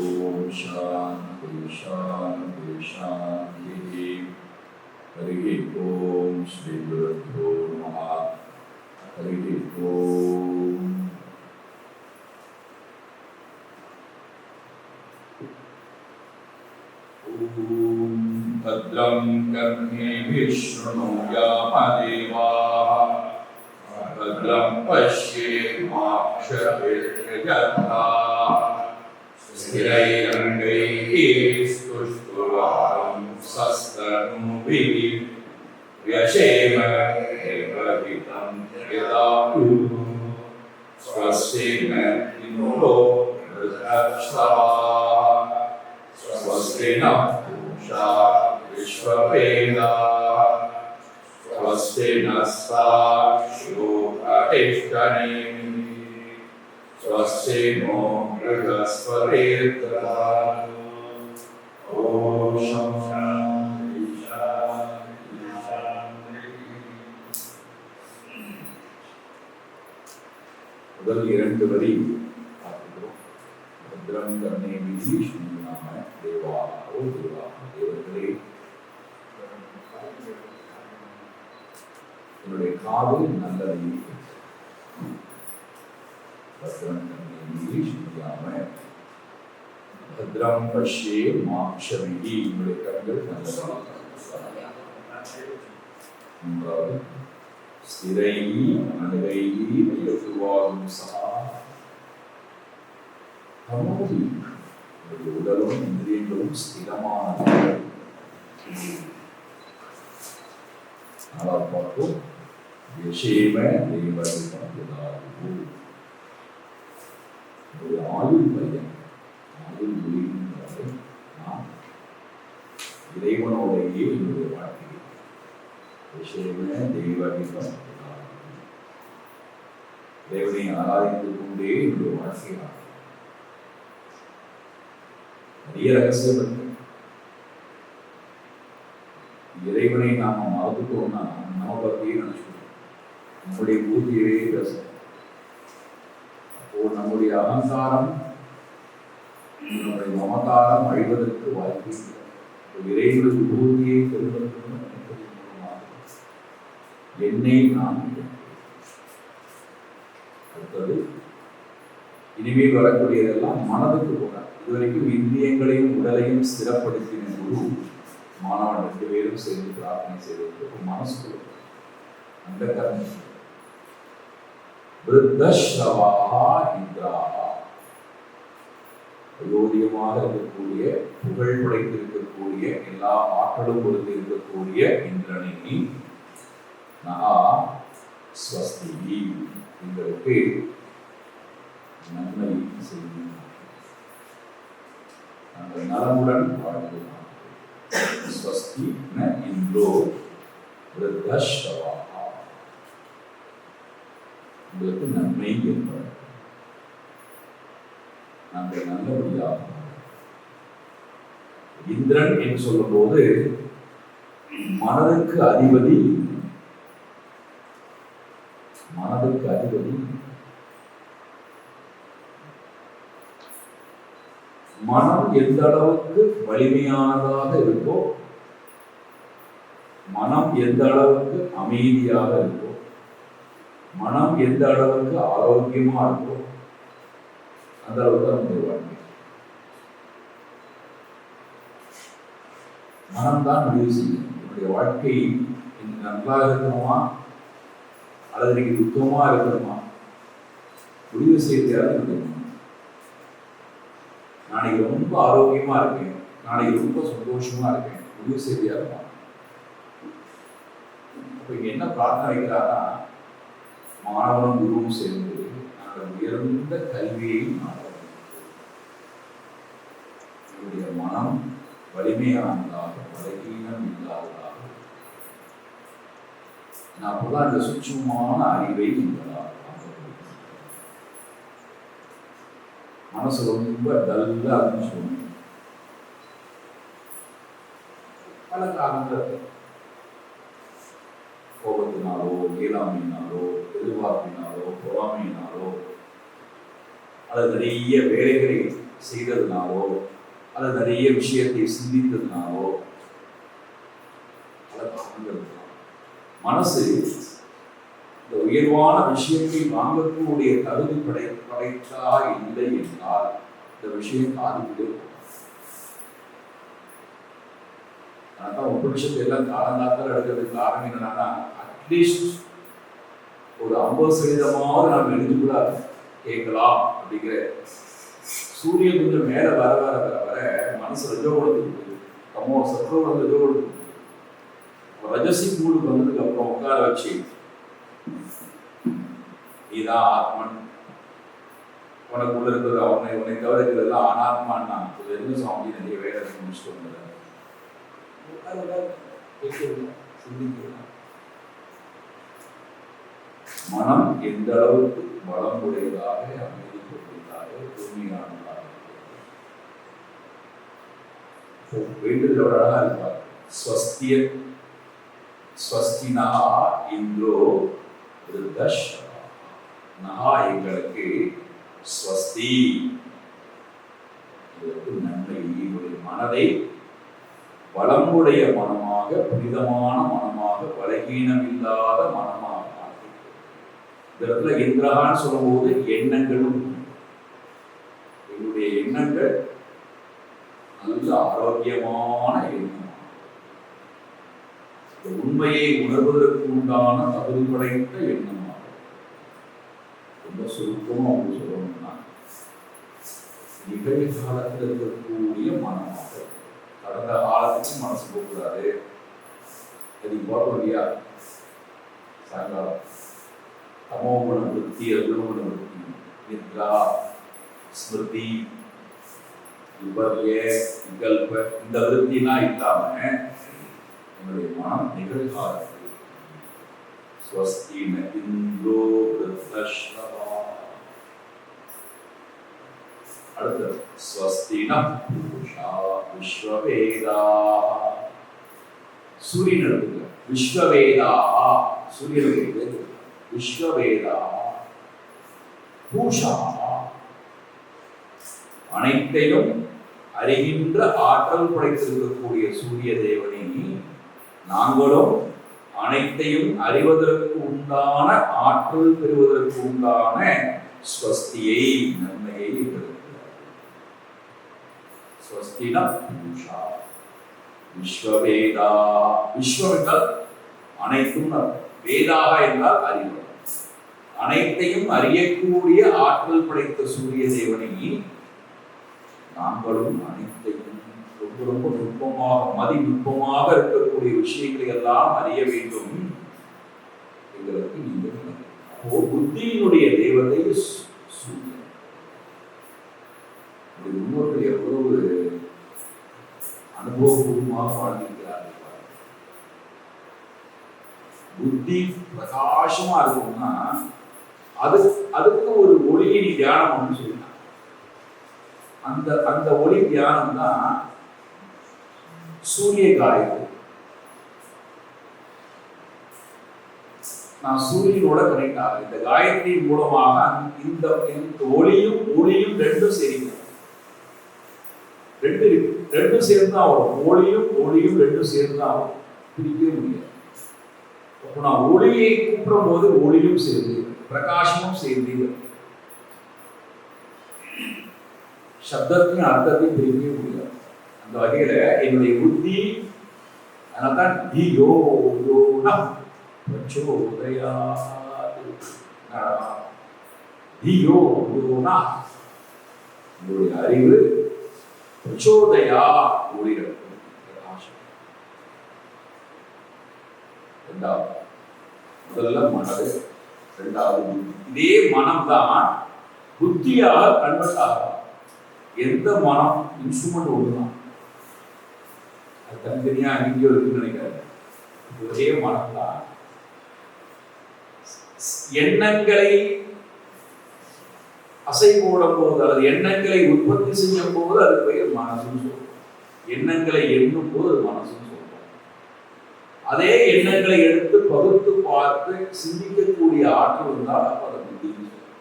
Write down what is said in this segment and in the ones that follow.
ஓம் சாந்தி சாந்தி சாந்தி. ஹரி ஓம் ஸ்ரீ குருப்யோ நமः. ஹரி ஓம். ஓம் பத்ரம் கர்ணேபிः ஷ்ருணுயாம தேவாः. பத்ரம் பஷ்யேமாக்ஷபிர்யஜத்ராः. ஸ்திரைரங்கைः ஸ்துஷ்டுவாரம் சஸ்தனூபிः. யசேம தேவஹிதம் யதாயுः. ஸ்வஸ்தி ந இந்திரோ வ்ருதக்ஷவாः. ஸ்வஸ்தி நः பூஷா விஸ்வவேதாः. ஸ்வஸ்தி நஸ்தாக்ஷோ அரிஷ்டநேமிः. ஸ்வஸ்தி நோ ப்ருஹஸ்பதிர்ததாது. ஓம் சாந்தி சாந்தி சாந்தி. முதல் இரண்டு வரி பார்க்கிறோம். பத்ரம் கர்ணேபிः ஷ்ருணுயாம தேவாः. ஓ தேவாः, தேவர்களே, என்னுடைய காதில் நல்லதை பத்ரம் கர்ணேபிः ஷ்ருணுயாம. பத்ரம் பஷ்யேமாக்ஷபிः, என்னுடைய கண்கள் நல்லதை. மூன்றாவது, ஸ்திரைஹி அனகைஹி யதுவாகும் சஹா. தமோதி, என்னுடைய உடலும் இந்திரியங்களும் ஸ்திரமானது. நாலாவது பார்ப்போம். யசேம தேவஹிதம் யதாயுः. ஒரு ஆயுள் பையன், ஆயுள் முடிகின்றது. நாம் இறைவனோடையே என்னுடைய வாழ்க்கை. யசேம தேவஹிதம் யதாயுः. இறைவனை ஆராதித்துக் கொண்டே என்னுடைய வாழ்க்கையாக. நிறைய ரகசியம் இருக்கு. இறைவனை நாம மறந்துட்டோம்னா நம்ம பற்றியே நினைச்சுக்கணும், நம்முடைய பூஜையவே பேசணும். அப்போ நம்முடைய அகங்காரம், நம்முடைய மமகாரம் அழிவதற்கு வாய்ப்பு இல்லை. இறைவனுக்கு பூஜையை பெறுவதற்கு என்னை நான். அடுத்தது, இனிமேல் வரக்கூடியதெல்லாம் மனதுக்கு போக. இதுவரைக்கும் இந்திரியங்களையும் உடலையும் ஸ்திரப்படுத்தின குரு மாணவன் 2 பேரும் சேர்ந்து பிரார்த்தனை செய்வதற்கு மனசு அந்த கர்மம். விருத்தஸ்ரவாஹா இந்திராஹா, அயோத்தியமாக இருக்கக்கூடிய, புகழ் படைத்திருக்கக்கூடிய, எல்லா ஆற்றலும் பொறுத்து இருக்கக்கூடிய இந்திரனை நகா ஸ்வஸ்தி, எங்களுக்கு நன்மை செய்யும், நாங்கள் நலமுடன் வாழ்கிறோம். ஸ்வஸ்தி ந இந்திரோ வ்ருதக்ஷவாஹா, உங்களுக்கு நன்மை ஏற்படும், நாங்கள் நல்லபடியாக. இந்திரன் என்று சொல்லும் போது மனதுக்கு அதிபதி, மனதுக்கு அதிபதி. மனம் எந்த அளவுக்கு வலிமையானதாக இருக்கோ, மனம் எந்த அளவுக்கு அமைதியாக இருக்கோ, மனம் எந்த அளவுக்கு ஆரோக்கியமா இருக்கோ, அந்த அளவுக்கு நம்முடைய வாழ்க்கை. மனம்தான் முடிவு செய்யும் நம்முடைய வாழ்க்கை. நன்றாக இருக்கணுமா அல்லது இன்னைக்கு துக்கமா இருக்கணுமா, முடிவு செய்யறது என்னுடைய மனம். நாளைக்கு ரொம்ப ஆரோக்கியமா இருக்கேன், நாளைக்கு ரொம்ப சந்தோஷமா இருக்கேன், முடிவு செய்தியா இருக்கும். அப்ப இங்க என்ன பிரார்த்தனை வைக்கிறாரா, மாணவனும் குருவும் சேர்ந்து நாங்கள் உயர்ந்த கல்வியை என்னுடைய மனம் வலிமையானதாக, பலகீனம் இல்லாததாக, நான் அப்பதான் இந்த சுட்சமான அறிவை என்பதாக. மனசு ரொம்ப டல்லா இருக்குன்னு சொல்லுங்க. பல காரணங்கள், கோபத்தினாலோ, இயலாமையினாலோ, எதிர்பார்ப்பினாலோ, பொறாமையினாலோ, அல்லது நிறைய வேலைகளை செய்ததுனாலோ அல்லது நிறைய விஷயத்தை சிந்தித்ததுனாலோ பல காரணங்கள் இருக்கலாம். மனசு இந்த உயர்வான விஷயத்தை வாங்கக்கூடிய தகுதி படைத்தா இல்லை என்றால் இந்த விஷயம் காதுவிட்டு அதான் உபனிஷத்து எல்லாம் காலங்காத்தால் எடுக்கிறதுக்கு காரணம் என்னன்னா அட்லீஸ்ட் ஒரு 50% நாம் எழுதி கூட கேட்கலாம் அப்படிங்கிற சூரியன் கொஞ்சம் மேல வர வர வர வர மனசு ரஜோகுணத்துக்கு தமோ சத்ரோகுணம் ரஜோகுணத்துக்கு ரஜசி மூடுக்கு வந்ததுக்கு அப்புறம் உட்கார வச்சு நீதான் ஆத்மன், உனக்குள்ள இருக்கிறது உன்னை தவிர இருக்கிறதெல்லாம் அனாத்மான்னா என்ன சுவாமி நிறைய வேலை முடிச்சுட்டு வந்தது மனம் எந்த அளவுக்கு பலம் உடையதாக அமைதி கொண்டதாக தூய்மையானதாக வேண்டுதலோட அழகா இருப்பார். ஸ்வஸ்திய ஸ்வஸ்தினா இந்திரோ நகா எங்களுக்கு ஸ்வஸ்தி நன்மை மனதை வளமுடைய மனமாக புனிதமான மனமாக பலகீனம் இல்லாத மனமாக இந்த இடத்துல இந்திரகான்னு சொல்லும்போது எண்ணங்களும் என்னுடைய எண்ணங்கள் நல்ல ஆரோக்கியமான எண்ணம், உண்மையை உணர்வதற்கு உண்டான தகுதி படைத்த எண்ணமாக ரொம்ப சுருக்கமா அவங்க சொல்லணும்னா நிகழ்காலத்தில் இருக்கக்கூடிய மனமாக. கடந்த காலத்துக்கு மனசு போகக்கூடாது. அது போட்டோம் இல்லையா சாயங்காலம் தமோகுண விருத்தி ரஜோகுண விருத்தி நித்ரா ஸ்மிருதி விபர்ய விகல்ப இந்த விருத்திலாம் இல்லாம என்னுடைய மனம் நிகழ்காலத்தில் ஸ்வஸ்தின இந்திரோ விருத்தஸ்ரவா அடுத்தது ஸ்வஸ்தின பூஷா விஸ்வவேதா சூரியன் எடுத்துக்க விஸ்வவேதா சூரியன் விஸ்வவேதா பூஷா அனைத்தையும் அறிகின்ற ஆற்றல் படைத்திருக்கக்கூடிய சூரிய தேவனை நாங்களும் அனைத்தையும் அறிவதற்கு உண்டான ஆற்றல் பெறுவதற்கு உண்டான ஸ்வஸ்தியை நன்மையை ஸ்வஸ்தின பூஷா விஸ்வவேதா. விஸ்வம் என்றால் அனைத்தும், வேதாக என்றால் அறிவு. அனைத்தையும் அறியக்கூடிய ஆற்றல் படைத்த சூரிய தேவனை நாங்களும் அனைத்தையும் ரொம்ப ரொம்ப நுட்பமாக மதிநுட்பமாக இருக்கக்கூடிய விஷயங்களை எல்லாம் அறிய வேண்டும் எங்களுக்கு நீங்கள். அப்போ புத்தியினுடைய தேவதை சூரியன். முன்னோர்கள் எவ்வளவு அனுபவபூர்வமாக வாழ்ந்திருக்கிறார்கள். புத்தி பிரகாசமா இருக்கும்னா அதுக்கு ஒரு ஒளியை தியானம் சொல்லிட்டாங்க. அந்த ஒளி தியானம் தான் சூரிய காயத்ரி. நான் சூரியனோட கனெக்ட் ஆகிறேன். இந்த காயத்ரி மூலமாக இந்த ஒளியும் ரெண்டும் சரிங்க. ரெண்டும் சேர்ந்து ஆகும். ஒளியும் ரெண்டும் சேர்ந்து ஆகும். பிரிக்கவே முடியாது. அப்போ நான் ஒளியை கூப்பிடும் போது ஒளியும் சேர்ந்து பிரகாசமும் சேர்ந்து சப்தத்தையும் அர்த்தத்தையும் பிரிக்கவே முடியாது. அந்த வகையில என்னுடைய புத்தி அதனால்தான் என்னுடைய அறிவு பிரச்சோதயா ஒளிகள் பிரகாசம். இரண்டாவது முதல்ல மனது, இரண்டாவது இதே மனம் தான் புத்தியாக கன்வெர்ட் ஆகும். எந்த மனம் இன்ஸ்ட்ருமெண்ட் ஒண்ணுதான், அது தனித்தனியா எங்கேயோ இருக்குன்னு நினைக்காது. ஒரே மனம் தான் எண்ணங்களை அசை போடும் போது அல்லது எண்ணங்களை உற்பத்தி செய்யும் போது அது பெயர் மனசுன்னு சொல்றோம். எண்ணங்களை எண்ணும் போது அது மனசுன்னு சொல்றோம். அதே எண்ணங்களை எடுத்து பகுத்து பார்த்து சிந்திக்கக்கூடிய ஆற்றல் இருந்தால் அப்ப அதை புத்தின்னு சொல்றோம்.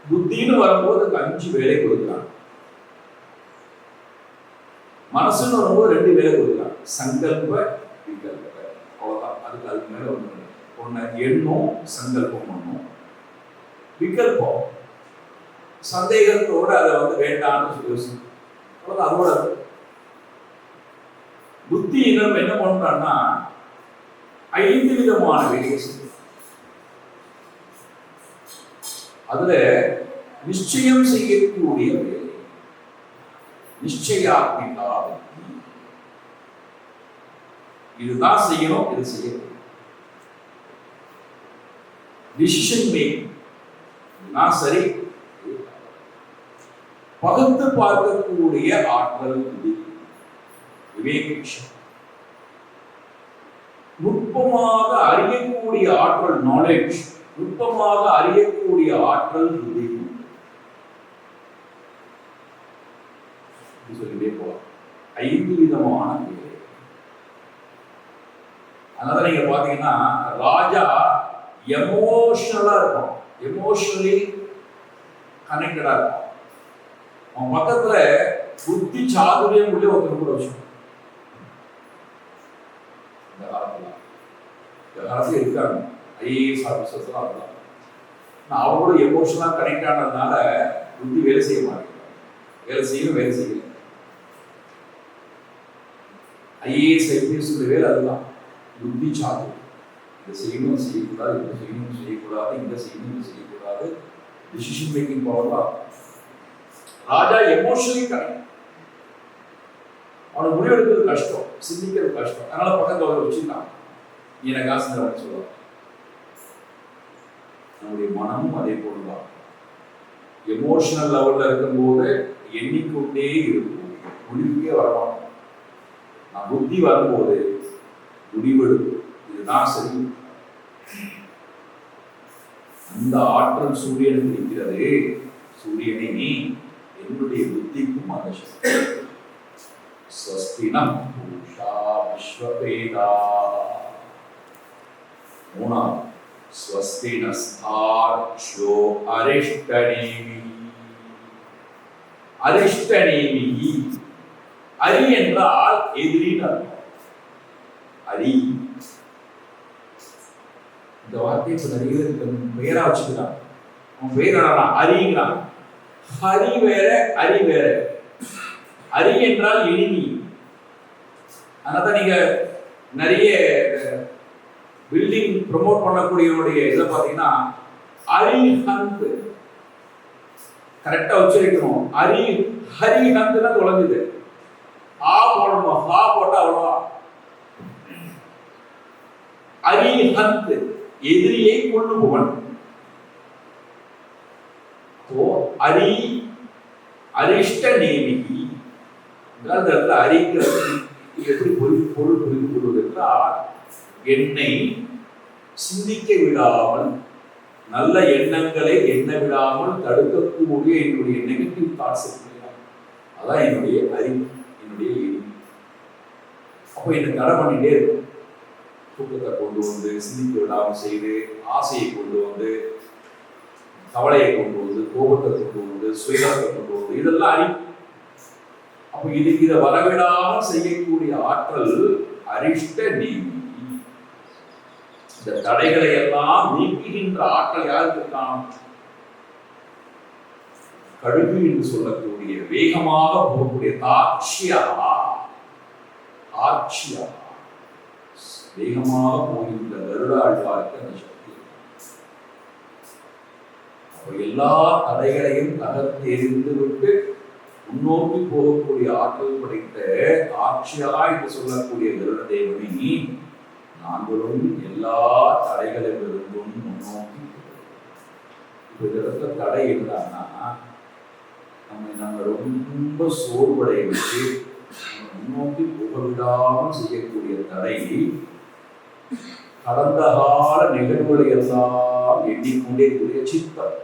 புத்தின்னு வரும்போது அதுக்கு 5 வேலை கொடுக்குறாங்க. மனசுன்னு வரும்போது 2 வேலை கொடுக்குறாங்க. சங்கல்ப விகல்ப. அவ்வளவுதான். அதுக்கு மேல ஒண்ணு எண்ணம் சங்கல்பம் பண்ணும். விகல்பம் சந்தேகத்தோட அதை வேண்டாம்னு யோசிக்கும். அவ்வளவுதான். அதோட புத்தி நம்ம என்ன பண்றான்னா 5 விதமான வேலையை செய்யும். அதுல நிச்சயம் செய்யக்கூடிய வேலை நிச்சயாத்மிகா. இதுதான் செய்யணும், இது செய்யணும். டிசிஷன் மேக்கிங், இதுதான் சரி. பகுத்து பார்க்கக்கூடிய ஆற்றல் விவேகம். நுட்பமாக அறியக்கூடிய ஆற்றல் நாலேஜ். நுட்பமாக அறியக்கூடிய ஆற்றல் சொல்லிட்டே போலாம். 5 விதமான வேலை. அதனால நீங்க பாத்தீங்கன்னா ராஜா எமோஷனலா இருக்கும், எமோஷனலி கனெக்டடா இருக்கும். அவன் பக்கத்துல புத்தி சாதுரியம் உள்ள ஒருத்தர் கூட வச்சு இந்த காலத்துல இருக்காங்க. ஐஏஎஸ் ஆபீசர்ஸ் எல்லாம் இருக்கலாம். நான் அவங்களோட எமோஷனலா கனெக்ட் ஆனதுனால புத்தி வேலை செய்ய மாட்டேங்கிறாங்க. வேலை செய்யல. ஐஏஎஸ் ஐபிஎஸ் வேலை அதுதான். புத்தி சாதுரியம். இதை செய்யணும் செய்யக்கூடாது, இதை செய்யணும் செய்யக்கூடாது, இதை செய்யணும் இதை செய்யக்கூடாது. டிசிஷன் மேக்கிங் பவர் தான். ராஜா எமோஷனலி கனெக்ட். அவனுக்கு முடிவெடுக்கிறது கஷ்டம், சிந்திக்கிறது கஷ்டம். அதனால பக்கத்துல வச்சுட்டான். எனக்கு காசு சொல்லுவாங்க. நம்முடைய மனமும் அதே போலதான். எமோஷனல் லெவல்ல இருக்கும்போது எண்ணிக்கொண்டே இருக்கும், முடிவுக்கே வரணும். நான் புத்தி வரும்போது முடிவெடுக்கும், இதுதான் சரி. அந்த ஆற்றல் சூரியனுக்கு இருக்கிறது. சூரியனை நீ என்னுடைய புத்திக்கும் அந்த சக்தி. ஸ்வஸ்தினம் பூஷா விஸ்வவேதா. 3 ஸ்வஸ்தினஸ்தார்க்ஷ்யோ அரிஷ்டநேமி. அரிஷ்டநேமி. அரி என்றால் எதிரின்னு அர்த்தம். அரி இந்த வார்த்தையை இப்ப நிறைய பெயரா வச்சுக்கிறான். அவன் பெயர் அரிங்கிறான். ஹரி வேற, அரி வேற. அரி என்றால் எளிமை. அதனால நீங்க நிறைய பில்டிங் ப்ரமோட் பண்ணக்கூடியவனுடைய இதை பார்த்தீங்கன்னா அரிஹந்த் கரெக்டா உச்சரிக்கணும். ஹரிஹந்த்னா குழந்தைது. ஆ போடணும், ஹா போட்டா அவ்வளவா. அரிஹந்த் எதிரியை கொள்ளுபவன். அரிஷ்ட நேமிகி அறிக்கிறது. எப்படி பொருள் புரிந்து கொள்வது என்றால், என்னை சிந்திக்க விடாமல், நல்ல எண்ணங்களை எண்ண விடாமல் தடுக்கக்கூடிய என்னுடைய நெகட்டிவ் தாட்ஸ் அதான் என்னுடைய அறிவு, என்னுடைய எளிமை. அப்போ என்னை தடை பண்ணிட்டே இருக்கும். தூக்கத்தை கொண்டு வந்து சிந்திக்க விடாமல் செய்து, ஆசையை கொண்டு வந்து, கவலையை கொண்டு வந்து, கோபத்தை கொண்டு வந்து, சுயத்தை கொண்டு வந்து, இதெல்லாம் அறிவு. அப்ப இதை வரவிடாமல் செய்யக்கூடிய ஆற்றல் அரிஷ்ட நேமி. இந்த தடைகளை எல்லாம் நீக்குகின்ற ஆற்றல் யாருக்கு இருக்கான்? கழுகு என்று சொல்லக்கூடிய வேகமாக போகக்கூடிய தாட்சியா, வேகமாக போகின்ற கருடாழ்வாருக்கு அந்த சக்தி. எல்லா தடைகளையும் தகர்த்து எரிந்து விட்டு முன்னோக்கி போகக்கூடிய ஆற்றல் படைத்த ஆட்சியா என்று சொல்லக்கூடிய கருட தேவனி, நாங்களும் எல்லா தடைகளிலிருந்தும் முன்னோக்கி. இப்ப இடத்துல தடை இருந்தான்னா நம்ம ரொம்ப சோர்வடைய வச்சு முன்னோக்கி போக விடாமல் செய்யக்கூடிய தடை கடந்த கால நிகழ்வுகளை எல்லாம் எண்ணிக்கொண்டே கூடிய சித்தம்.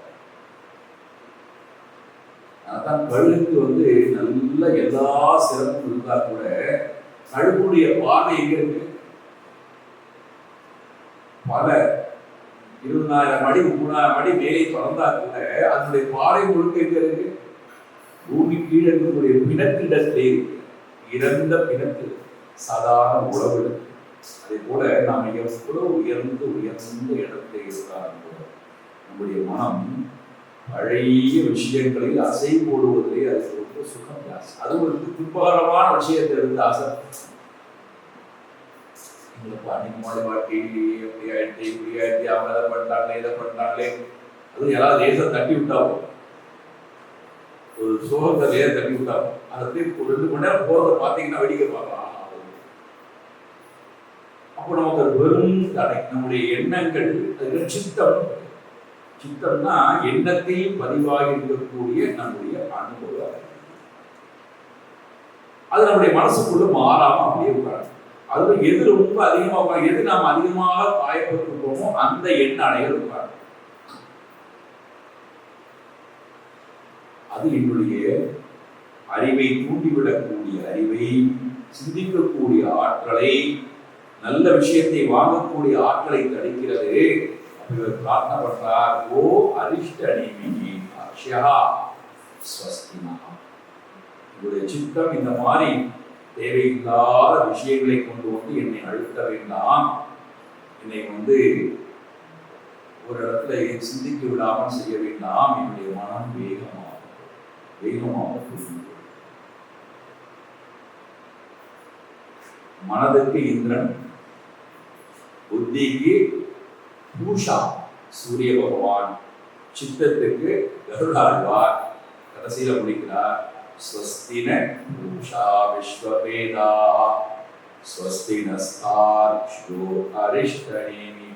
அதான் கழுகுக்கு நல்ல எல்லா சிறப்பும் இருந்தா கூட கழுகுடைய பார்வை எங்க இருக்கு? பல 20,000 அடி 3,000 அடி மேலே தொடர்ந்தா கூட அதனுடைய பாறை முழுக்க எங்க இருக்கு? பூமி கீழே இருக்கக்கூடிய பிணத்திடத்திலே இருக்கு. இறந்த பிணத்து சாதாரண உழவு. அதே போல நாம் எவ்வளவு உயர்ந்த இடத்துல இருக்கிறார்கள் போல நம்முடைய மனம் பழைய விஷயங்களில் அசை போடுவதிலே அது ரொம்ப சுகம் ஜாஸ்தி. அது ஒரு துன்பகரமான விஷயத்தை இருந்து ஆசை எங்களுக்கு அதிகமான வாழ்க்கையிலேயே எப்படி ஆயிடுச்சு அவங்க அதை பண்ணிட்டாங்களே இதை பண்ணிட்டாங்களே. அதுவும் யாராவது லேசா தட்டி விட்டாவும் ஒரு சோகத்தை லேச தட்டி விட்டாவும் அதை ஒரு 2 மணி நேரம் போறதை பார்த்தீங்கன்னா வெடிக்க பார்க்கலாம். அப்போ நமக்கு அது வெறும் தடை. நம்முடைய எண்ணங்கள் அது சித்தம்னா எண்ணத்தில் பதிவாகி இருக்கக்கூடிய நம்முடைய அனுபவம். அது நம்முடைய மனசுக்குள்ள மாறாம அப்படியே உட்காரு. அதுல எது ரொம்ப அதிகமா எது நாம் அதிகமாக காயப்பட்டிருக்கோமோ அந்த எண்ண அணைகள் உட்காரு. அது என்னுடைய அறிவை தூண்டிவிடக்கூடிய அறிவை, சிந்திக்கக்கூடிய ஆற்றலை, நல்ல விஷயத்தை வாங்கக்கூடிய ஆற்றலை தடுக்கிறது. இவர் பிரார்த்தனை பண்றார், ஓ அரிஷ்ட அணிமினி அக்ஷயா ஸ்வஸ்தினா. இவருடைய சித்தம் இந்த மாதிரி தேவையில்லாத விஷயங்களை கொண்டு வந்து என்னை அழுத்த வேண்டாம், என்னை ஒரு இடத்துல சிந்திக்க விடாமல் செய்ய வேண்டாம். என்னுடைய மனம் வேகமாக மனதுக்கு இந்திரன், புத்திக்கு பூஷா சூரிய பகவான், சித்தத்துக்கு கருடாழ்வார், கடைசியில முடிக்கிறார் ஸ்வஸ்தின பூஷா விஸ்வவேதா ஸ்வஸ்தினஸ்தார்க்ஷோ அரிஷ்டநேமி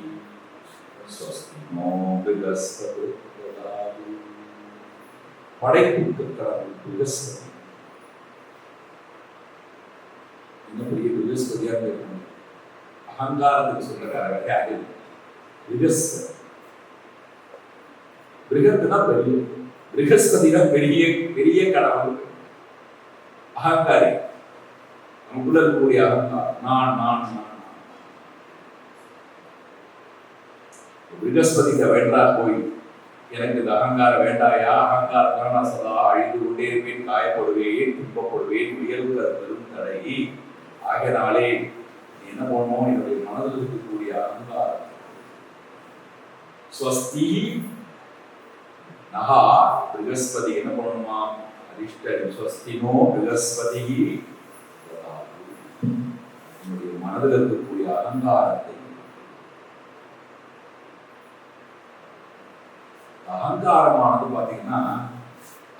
ஸ்வஸ்தினோ பிருகஸ்பதி ததாது. படைப்புக்கு கடவுள் பிருகஸ்பதி. என்ன பெரிய பிருகஸ்பதியா இருக்கணும். அகங்காரத்துக்கு சொல்றாரு யாரு? பிருகஸ்பதி. பிருகத்துனா பெரிய, பிருகஸ்பதினா பெரிய பெரிய கடவுள். அகங்காரி, நமக்குள்ள இருக்கக்கூடிய அகங்காரம், நான் நான் நான். பிருகஸ்பதிக்கு வேண்டாம் போய் எனக்கு இந்த அகங்காரம் வேண்டாயா, அகங்காரத்தால் நான் சதா அழிந்து கொண்டே இருப்பேன், காயப்படுவேன், துன்பப்படுவேன், உயர்வு பெரும் தடை. ஆகியனாலே என்ன பண்ணணும், என்னுடைய மனதில் இருக்கக்கூடிய அகங்காரம் ஸ்வஸ்தி நகா பிருகஸ்பதி என்ன பண்ணணுமா, அதிஷ்டம் ஸ்வஸ்தினோ பிருகஸ்பதி. என்னுடைய மனதில் இருக்கக்கூடிய அகங்காரத்தை, அகங்காரமானது பாத்தீங்கன்னா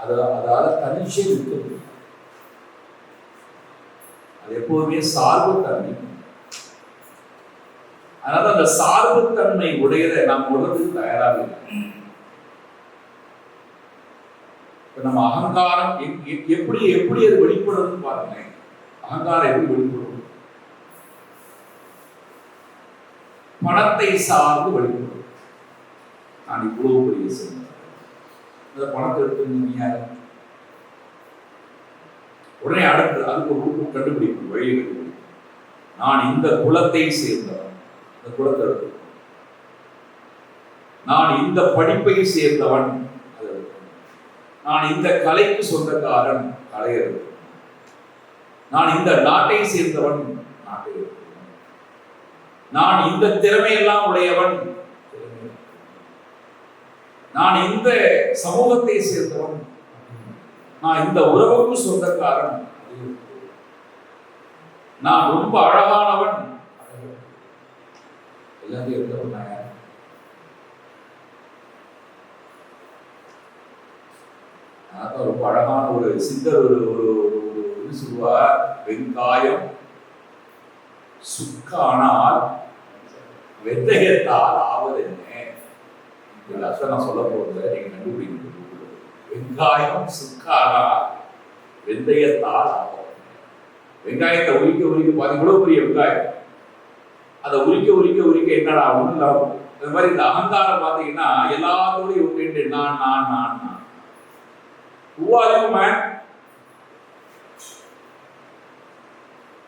அதால தனிச்சே இருக்க முடியும். அது எப்போதுமே சார்பு தன்மை. அதனால அந்த சார்பு தன்மை உடையதை நாம் உணர்றதுக்கு தயாராக இல்லை. நம்ம அகங்காரம் எப்படி எப்படி அது வெளிப்படுறதுன்னு பாருங்க. அகங்காரம் எப்படி வெளிப்படும்? பணத்தை சார்ந்து வெளிப்படும். நான் இவ்வளவு பெரிய செய்ய இந்த பணத்தை எடுத்து உடனே அடுத்து அதுக்கு ஒரு கண்டுபிடிக்கும், வழியை கண்டுபிடிக்கும். நான் இந்த குலத்தை சேர்ந்தவன், இந்த குலத்தை எடுத்து. நான் இந்த படிப்பை சேர்ந்தவன், நான் இந்த கலைக்கு சொந்தக்காரன், கலையை எடுத்து. நான் இந்த நாட்டை சேர்ந்தவன், நாட்டை எடுத்து. நான் இந்த திறமையெல்லாம் உடையவன், நான் இந்த சமூகத்தை சேர்ந்தவன், நான் இந்த உறவுக்கு சொந்தக்காரன், நான் ரொம்ப அழகானவன், எல்லாத்தையும் எடுத்தவன். ரொம்ப அழகான ஒரு சித்தர் ஒரு சொல்லுவார், வெங்காயம் சுக்கானால் வெந்தயத்தால் ஆவது என்ன. நான் சொல்ல போறது நீங்க கண்டுபிடிக்க. வெங்காயம் சுக்கானால் வெந்தயத்தால் ஆகும். வெங்காயத்தை உரிக்க பாதி கூட பெரிய வெங்காயம், அதை உரிக்க என்னடா ஒண்ணு இல்லாம. அது மாதிரி இந்த அகங்காரம் பாத்தீங்கன்னா எல்லாத்தோடையும் ஒன்று, நான் நான் நான் நான்.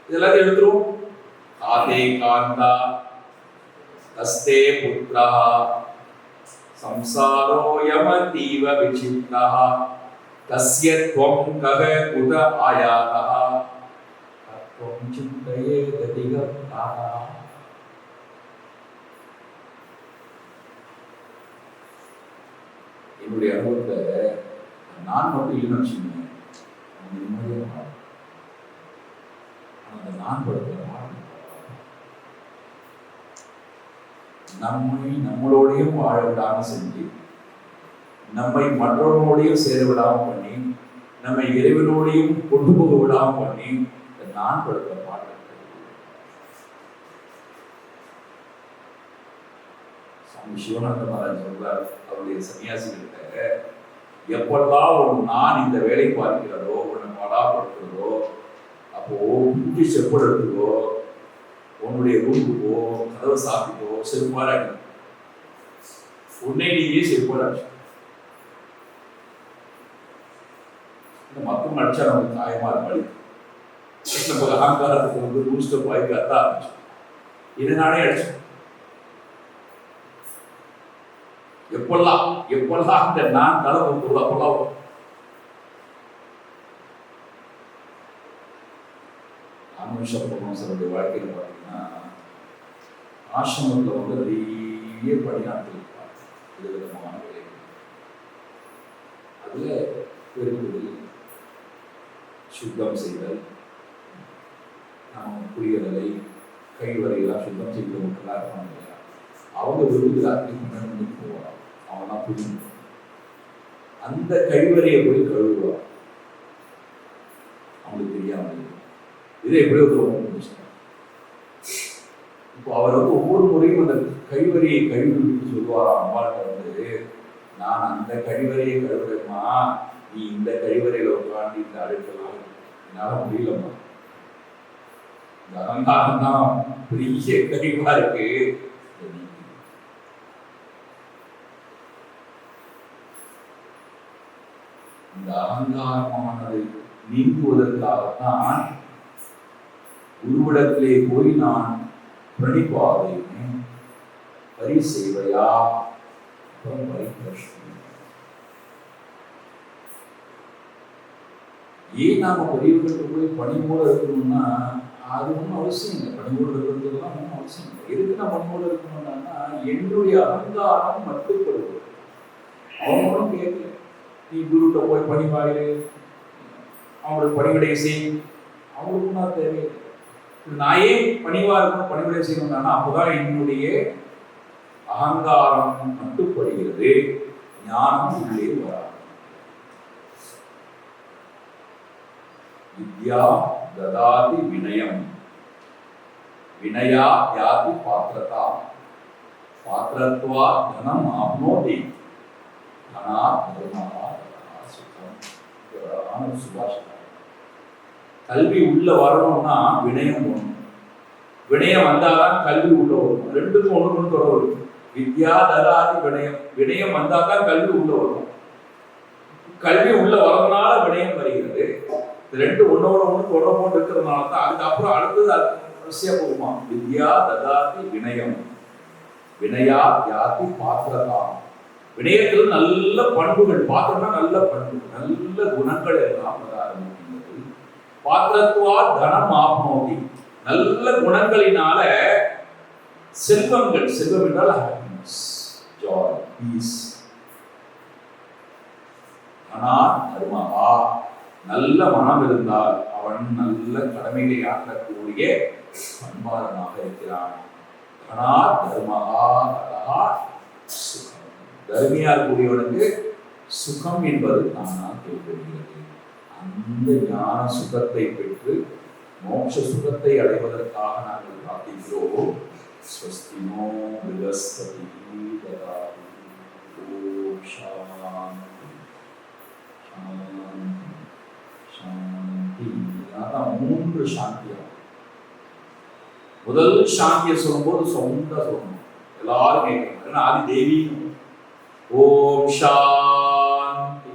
இதெல்லாத்தையும் எடுத்துருவோம். காதே காந்தா தஸ்தே புத்ரா சம்சாரோயமதீவ விசித்ரா தஸ்ய த்வம் கஹ குத ஆயாதः தத்வம் சிந்தயேததிகம்தः. என்னுடைய அனுபவத்தை நான் மட்டும் இல்லைன்னு வச்சுக்கோங்க, நிம்மதியாக அந்த நான் படுத்த நம்மை நம்மளோடையும் வாழ விடாம செஞ்சு, நம்மை மற்றவர்களோடையும் சேர விடாம பண்ணி, நம்மை இறைவனோடையும் கொண்டு போக விடாம பண்ணி நான் படுத்த பாட்டு. சுவாமி சிவானந்த மகாராஜ் சொல்றார் அவருடைய சன்னியாசிகிட்ட, எப்பெல்லாம் நான் இந்த வேலை பார்க்கிறதோ, உன்னை பாடாப்படுத்துறதோ, அப்போ புத்தி செப்பல் எடுத்துக்கோ, உன்னுடைய ரூமுக்கோ கதவை சாப்பிட்டோ செருப்பாராடி உன்னை நீயே செருப்பாராடி. இந்த மக்கள் அடிச்சா நமக்கு காயமா இருப்பாடி, நம்ம அகங்காரத்துக்கு பூஸ்டர் பாய் கத்த ஆரம்பிச்சு இதனாலே அடிச்சு. எப்பெல்லாம் இந்த நான் தலை அப்பெல்லாம் ராமேஸ்வரனுடைய வாழ்க்கையில் பார்த்தீங்கன்னா ஆசிரமத்தில் நிறைய பணியாற்றல் இருப்பார். விதவிதமான வேலைகள், அதுல பெருங்குதல், சுத்தம் செய்தல், புரியலை, கைவரையெல்லாம் சுத்தம் செய்த மக்களாக இருப்பாங்க இல்லையா, அவங்க விருதுகிறார்கள் முன்னாடி போவாங்க. அவனா புரியும் அந்த கைவரையை போய் கழுவுவார், அவங்களுக்கு தெரியாமல். இதை எப்படி ஒரு இப்போ அவர் ஒவ்வொரு முறையும் அந்த கைவரியை கழுவிட்டு சொல்லுவாராம் அம்மாட்ட நான் அந்த கழிவறையை கழுவுறேம்மா, நீ இந்த கழிவறையில உட்காந்து இந்த அழுக்கலாம் என்னால முடியலம்மா. இந்த அகங்காரம் தான் பெரிய கழிவா இருக்கு. இந்த அகங்காரமானதை நீங்குவதற்காகத்தான் குருவிடத்திலே போய் நான் பிரணிப்பாதையுமே பரிசேவையா ஏன் நாம பெரியவர்களுக்கு போய் பணிமூட இருக்கணும்னா அது ஒன்றும் அவசியம் இல்லை. பணிமூட இருக்கிறதுலாம் ஒன்றும் அவசியம் இல்லை. எதுக்கு நான் பணிமூட இருக்கணும்னா என்னுடைய அகங்காரம் மட்டுப்படுவது. அவங்களும் கேட்கல, நீ குருட்ட போய் பணிவாயிரு, அவங்களுக்கு பணிவிடை செய்யும், அவங்களுக்கும் நான் தேவையில்லை. நான் ஏன் பணிவா இருக்கணும், பணிவிடை செய்யணும்னா அப்போதான் என்னுடைய அகங்காரம் மட்டுப்படுகிறது, ஞானம் உள்ளே வராது. வித்யா ததாதி வினயம், வினயா யாதி பாத்திரதா, பாத்திரத்வா தனம் ஆப்னோதி, தனா தர்மஹா சுகம். சுபாஷிதம். கல்வி உள்ள வரணும்னா வினயம் வேணும். வினயம் வந்தாதான் கல்வி உள்ள வரும். ரெண்டுக்கும் ஒன்று தொடர்பு இருக்கு. வித்யா ததாதி வினயம், வினயம் வந்தாதான் கல்வி உள்ள வரும். கல்வி உள்ள வரதுனால வினயம் வருகிறது. ரெண்டு ஒன்னோட ஒன்று தொடர்பு இருக்கிறதுனால தான் அதுக்கப்புறம் அடுத்தது வரிசையா போகுமா. வித்யா ததாதி வினயம், வினயா யாதி பாத்திரதா. வினயத்தில் நல்ல பண்புகள், பாத்திரம்னா நல்ல பண்பு, நல்ல குணங்கள் எல்லாம் ஆரம்பிக்கின்றது. பாத்திரத்துவா தனம் ஆப்னோதி, நல்ல குணங்களினால செல்வங்கள், செல்வம் என்றால் ஹாப்பினஸ், ஜாய், பீஸ். ஆனால் தர்மஹா, நல்ல மனம் இருந்தால் அவன் நல்ல கடமைகளை ஆற்றக்கூடிய பண்பாளனாக இருக்கிறான். ஆனால் தர்மஹா ததா சுகம், தர்மியா இருக்கக்கூடியவனுக்கு சுகம் என்பது தானாக ஏற்படுகிறது. அந்த ஞான சுகத்தை பெற்று மோட்ச சுகத்தை அடைவதற்காக நாங்கள் பிரார்த்திக்கிறோம். ஸ்வஸ்தினோ ப்ரஹஸ்பதி ததாது. ஓம் சாந்தி சாந்தி சாந்தி. அதான் 3 சாந்தியம். முதல் சாந்தியை சொல்லும்போது சொந்தா சொல்லணும், எல்லாரும் கேட்கணும். ஏன்னா ஆதி தேவி. ஓம் சாந்தி.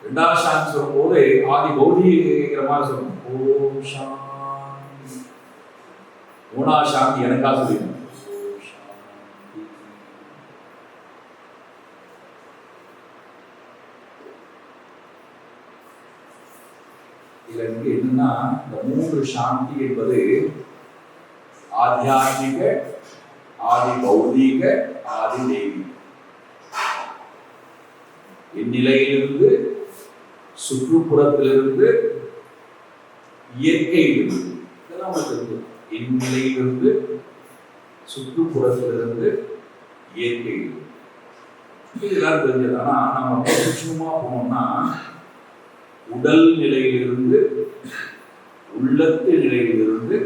ரெண்டாவது சாந்தி சொல்லும்போது ஆதி பௌதிகிற மாதிரி சொல்லணும். ஓம் சாந்தி. மூணா சாந்தி எனக்காக சொல்லிடுங்க. இதுல இங்க என்னன்னா இந்த மூன்று சாந்தி என்பது ஆத்தியாத்மிக, ஆதி பௌதீக, ஆதி தெய்வீக. இந்நிலையிலிருந்து, சுற்றுப்புறத்திலிருந்து, இயற்கையிலிருந்து, இதெல்லாம் தெரிஞ்சு. இந்நிலையிலிருந்து, சுற்றுப்புறத்திலிருந்து, இயற்கையிலிருந்து, இதெல்லாம் தெரிஞ்சது. ஆனா நம்ம சூட்சுமமா போனோம்னா உடல் நிலையிலிருந்து, உள்ளத்து நிலையிலிருந்து,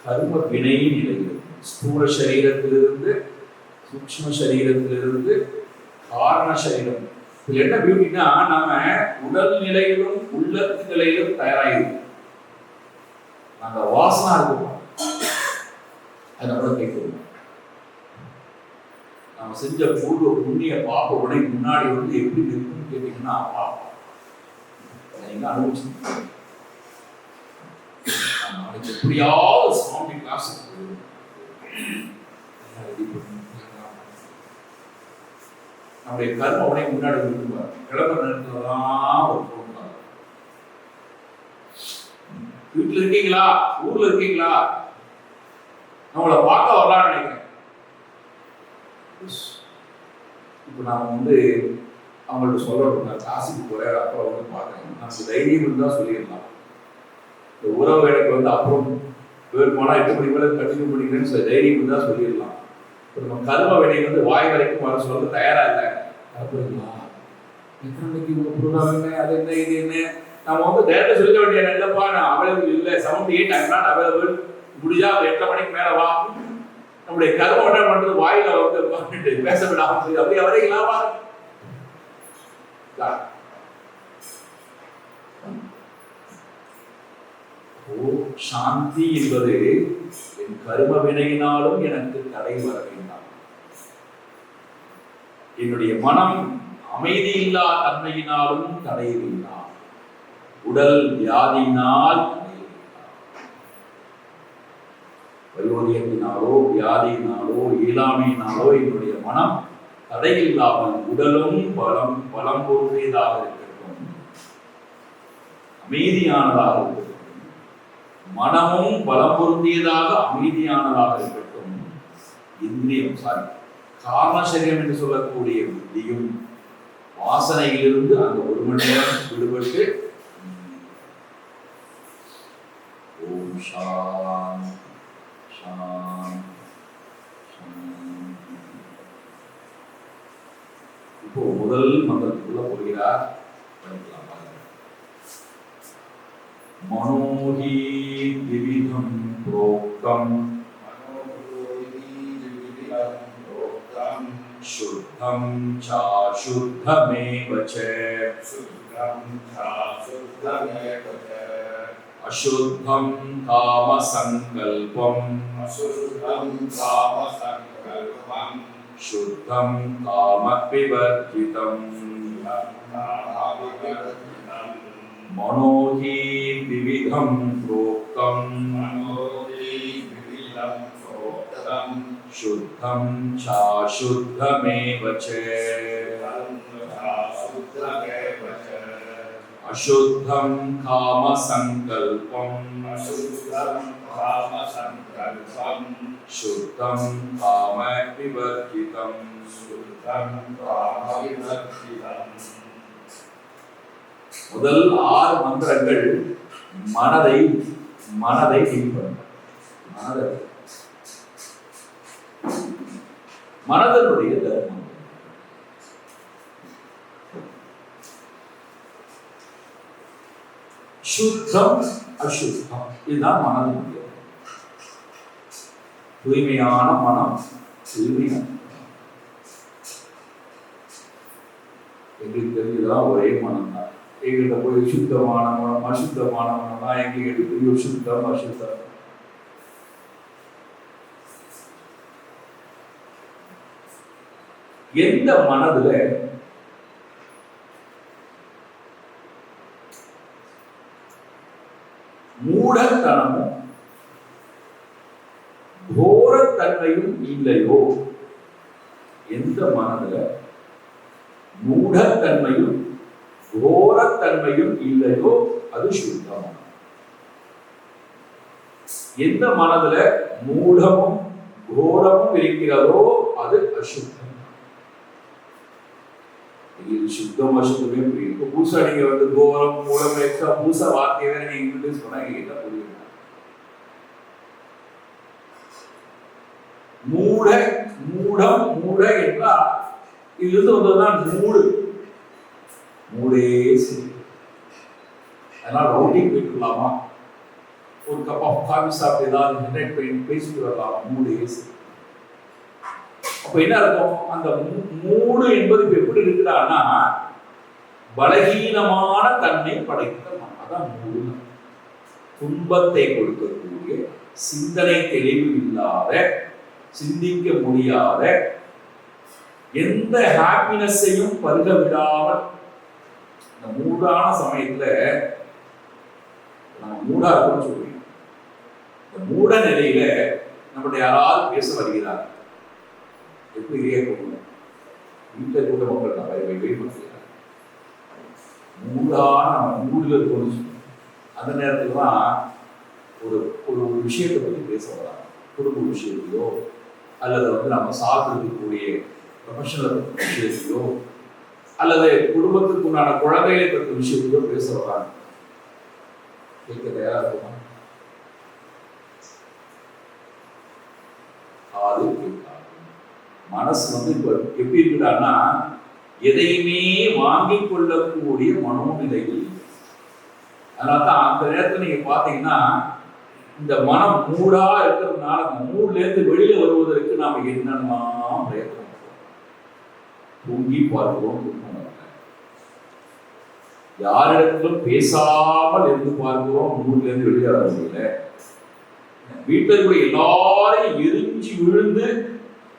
கர்ம வினை நிலையிலிருந்து, ஸ்தூல சரீரத்திலிருந்து, சூக்ஷ்ம சரீரத்திலிருந்து, காரண சரீரம். இதுல என்ன பியூட்டினா, நம்ம உடல் நிலையிலும் உள்ளத்து நிலையிலும் தயாராகிடும். நாங்க வாசனா இருக்கோம், அது நம்மள கேட்கணும். நம்ம செஞ்ச பூர்வ புண்ணிய பாப்ப உடனே முன்னாடி வந்து எப்படி இருக்குன்னு கேட்டீங்கன்னா, அப்பா நீங்க அனுபவிச்சு எப்படியாவது சுவாமி கிளாஸ் நம்முடைய கர்ம உடனே முன்னாடி விரும்புவார். கிளம்புற நேரத்துலதான் ஒரு பொருள். வீட்டுல இருக்கீங்களா, ஊர்ல இருக்கீங்களா, நம்மளை பார்க்க வரலான்னு நினைக்கிறேன். இப்ப நாம வந்து அவங்கள்ட்ட சொல்றோம், நான் காசுக்கு போறேன், அப்புறம் வந்து பார்க்கறேன், நமக்கு தைரியம் இருந்தா சொல்லிடலாம். இந்த உறவு எனக்கு வந்து அப்புறம் வேறுமானா 8 மணி மேல கண்டினியூ பண்ணிக்கிறேன்னு சொல்லி தைரியம் இருந்தா சொல்லிடலாம். நம்ம கர்ம வினை வந்து வாய் வரைக்கும் வர சொல்ல தயாரா இல்லை. அப்படிங்களா, எத்தனைக்கு உங்க ப்ரோக்ராம் என்ன, அது என்ன, இது என்ன, நம்ம வந்து டேரக்டா சொல்லிக்க வேண்டிய இல்லப்பா நான் அவைலபிள் இல்லை, 78 ஐ நாட் அவைலபிள், முடிஞ்சா 8 மணிக்கு மேல வா. நம்முடைய கர்ம வினை பண்றது வாயில வந்து பேச விடாம சொல்லி அப்படி அவரைங்களாவா. சாந்தி என்பது என் கர்ம வினையினாலும் எனக்கு தடை வர வேண்டாம். என்னுடைய மனம் அமைதி இல்லா தன்மையினாலும் தடை வேண்டாம். உடல் வியாதியினால் தடை வேண்டாம். வயோதிகத்தினாலோ வியாதியினாலோ இயலாமையினாலோ என்னுடைய மனம் தடையில்லாமல் உடலும் பலம் பொருந்தியதாக இருக்கட்டும், அமைதியானதாக இருக்கட்டும், மனமும் பலம் பொருந்தியதாக அமைதியானதாக இருக்கட்டும். இந்திரியம் காரண சரீரம் என்று சொல்லக்கூடிய புத்தியும் வாசனையிலிருந்து அந்த ஒரு மணி நேரம் விடுபட்டு ஓம் சாந்தி சாந்தி. இப்போ முதல் மந்திரத்துக்குள்ள போகிறார், படிக்கலாம். மனோஹி திவிதம் ப்ரோக்தம் சுத்தம் சாசுத்தமேவ ச அசுத்தம் காம சங்கல்பம் சுத்தம் காம விவர்ஜிதம் மனோஹி விவிதம் ப்ரோக்தம் சுத்தம் சாசுத்தமேவ ச அசுத்தம் காம சங்கல்பம் சுத்தம் காம விவர்ஜிதம். முதல் 6 மந்திரங்கள் மனதை மனதனுடைய தர்மம். சுத்தம் அசுத்தம் இதுதான் மனதனுடைய தூய்மையான மனம். தூய்மையான எங்களுக்கு தெரிஞ்சதெல்லாம் ஒரே மனம் தான். எங்கள்கிட்ட போய் சுத்தமான மனம் அசுத்தமான மனம் தான் எங்களுக்கு தெரியும். சுத்தம் அசுத்தம் எந்த மனதுல மூடத்தனமும் மூடத்தன்மையும் இல்லையோ, எந்த மனதுல மூடத்தன்மையும் கோரத்தன்மையும் இல்லையோ அது சுத்தம். எந்த மனதுல மூடமும் கோரமும் இருக்கிறதோ அது அசுத்தம். இது சுத்தம் அசுத்தமே புரியும். இப்போ பூசா நீங்க வந்து கோரம் மூடம் எக்ஸ்ட்ரா பூசா வார்த்தையை வேற நீங்க இன்ட்ரடியூஸ் பண்ணா என்ன புரியும்? மூட மூடம் மூட என்றால் இதிலிருந்து வந்ததுதான் மூடு. மூடே சரி. அதனால ரவுண்டிங் போயிட்டுலாமா, ஒரு கப் ஆஃப் காஃபி சாப்பிட்டு ஏதாவது பேசிட்டு வரலாமா, மூடே சரி. அப்ப என்ன இருக்கும்? அந்த மூடு என்பது எப்படி இருக்கிறான்னா பலகீனமான தன்மை படைத்த மனம். அதான் மூடு. துன்பத்தை கொடுக்கக்கூடிய, சிந்தனை தெளிவு இல்லாத, சிந்திக்க முடியாத, எந்த ஹாப்பினஸையும் பருக விடாமல் இந்த மூடான சமயத்துல நம்ம மூடா இருக்கணும்னு சொல்றீங்க. இந்த மூட நிலையில நம்முடைய யாராவது பேச வருகிறார், எப்படி கேட்கணும்? வீட்டில் கூட மக்கள் தான் வெயிட் பண்ணுறாங்க. மூடான மூடுல தோணுச்சு. அந்த நேரத்துல தான் ஒரு ஒரு விஷயத்தை பற்றி பேச வராங்க. குடும்ப விஷயத்தையோ அல்லது வந்து நம்ம சாப்பிடக்கூடிய ப்ரொஃபஷனல் விஷயத்தையோ அல்லது குடும்பத்துக்கு உண்டான குழந்தைகளை பற்றி விஷயத்தையோ பேச வராங்க. கேட்க தயாரா இருக்குமா? காது கேட்காது. மனசு வந்து இப்ப எப்படி இருக்குடான்னா எதையுமே வாங்கிக் கொள்ளக்கூடிய மனோநிலையில். அதனால்தான் அந்த நேரத்தில் நீங்க பாத்தீங்கன்னா இந்த மனம் மூடா இருக்கிறதுனால அந்த மூட்ல இருந்து வெளியில வருவதற்கு நாம என்னெல்லாம் பிரயத்தனம் பண்ணுறோம். தூங்கி பார்க்கிறோம், தூக்கம் வரல. யாரிடத்திலும் பேசாமல் இருந்து பார்க்கிறோம், மூட்ல இருந்து வெளியே வர முடியல. வீட்டில் இருக்கிற எல்லாரையும் எரிஞ்சு விழுந்து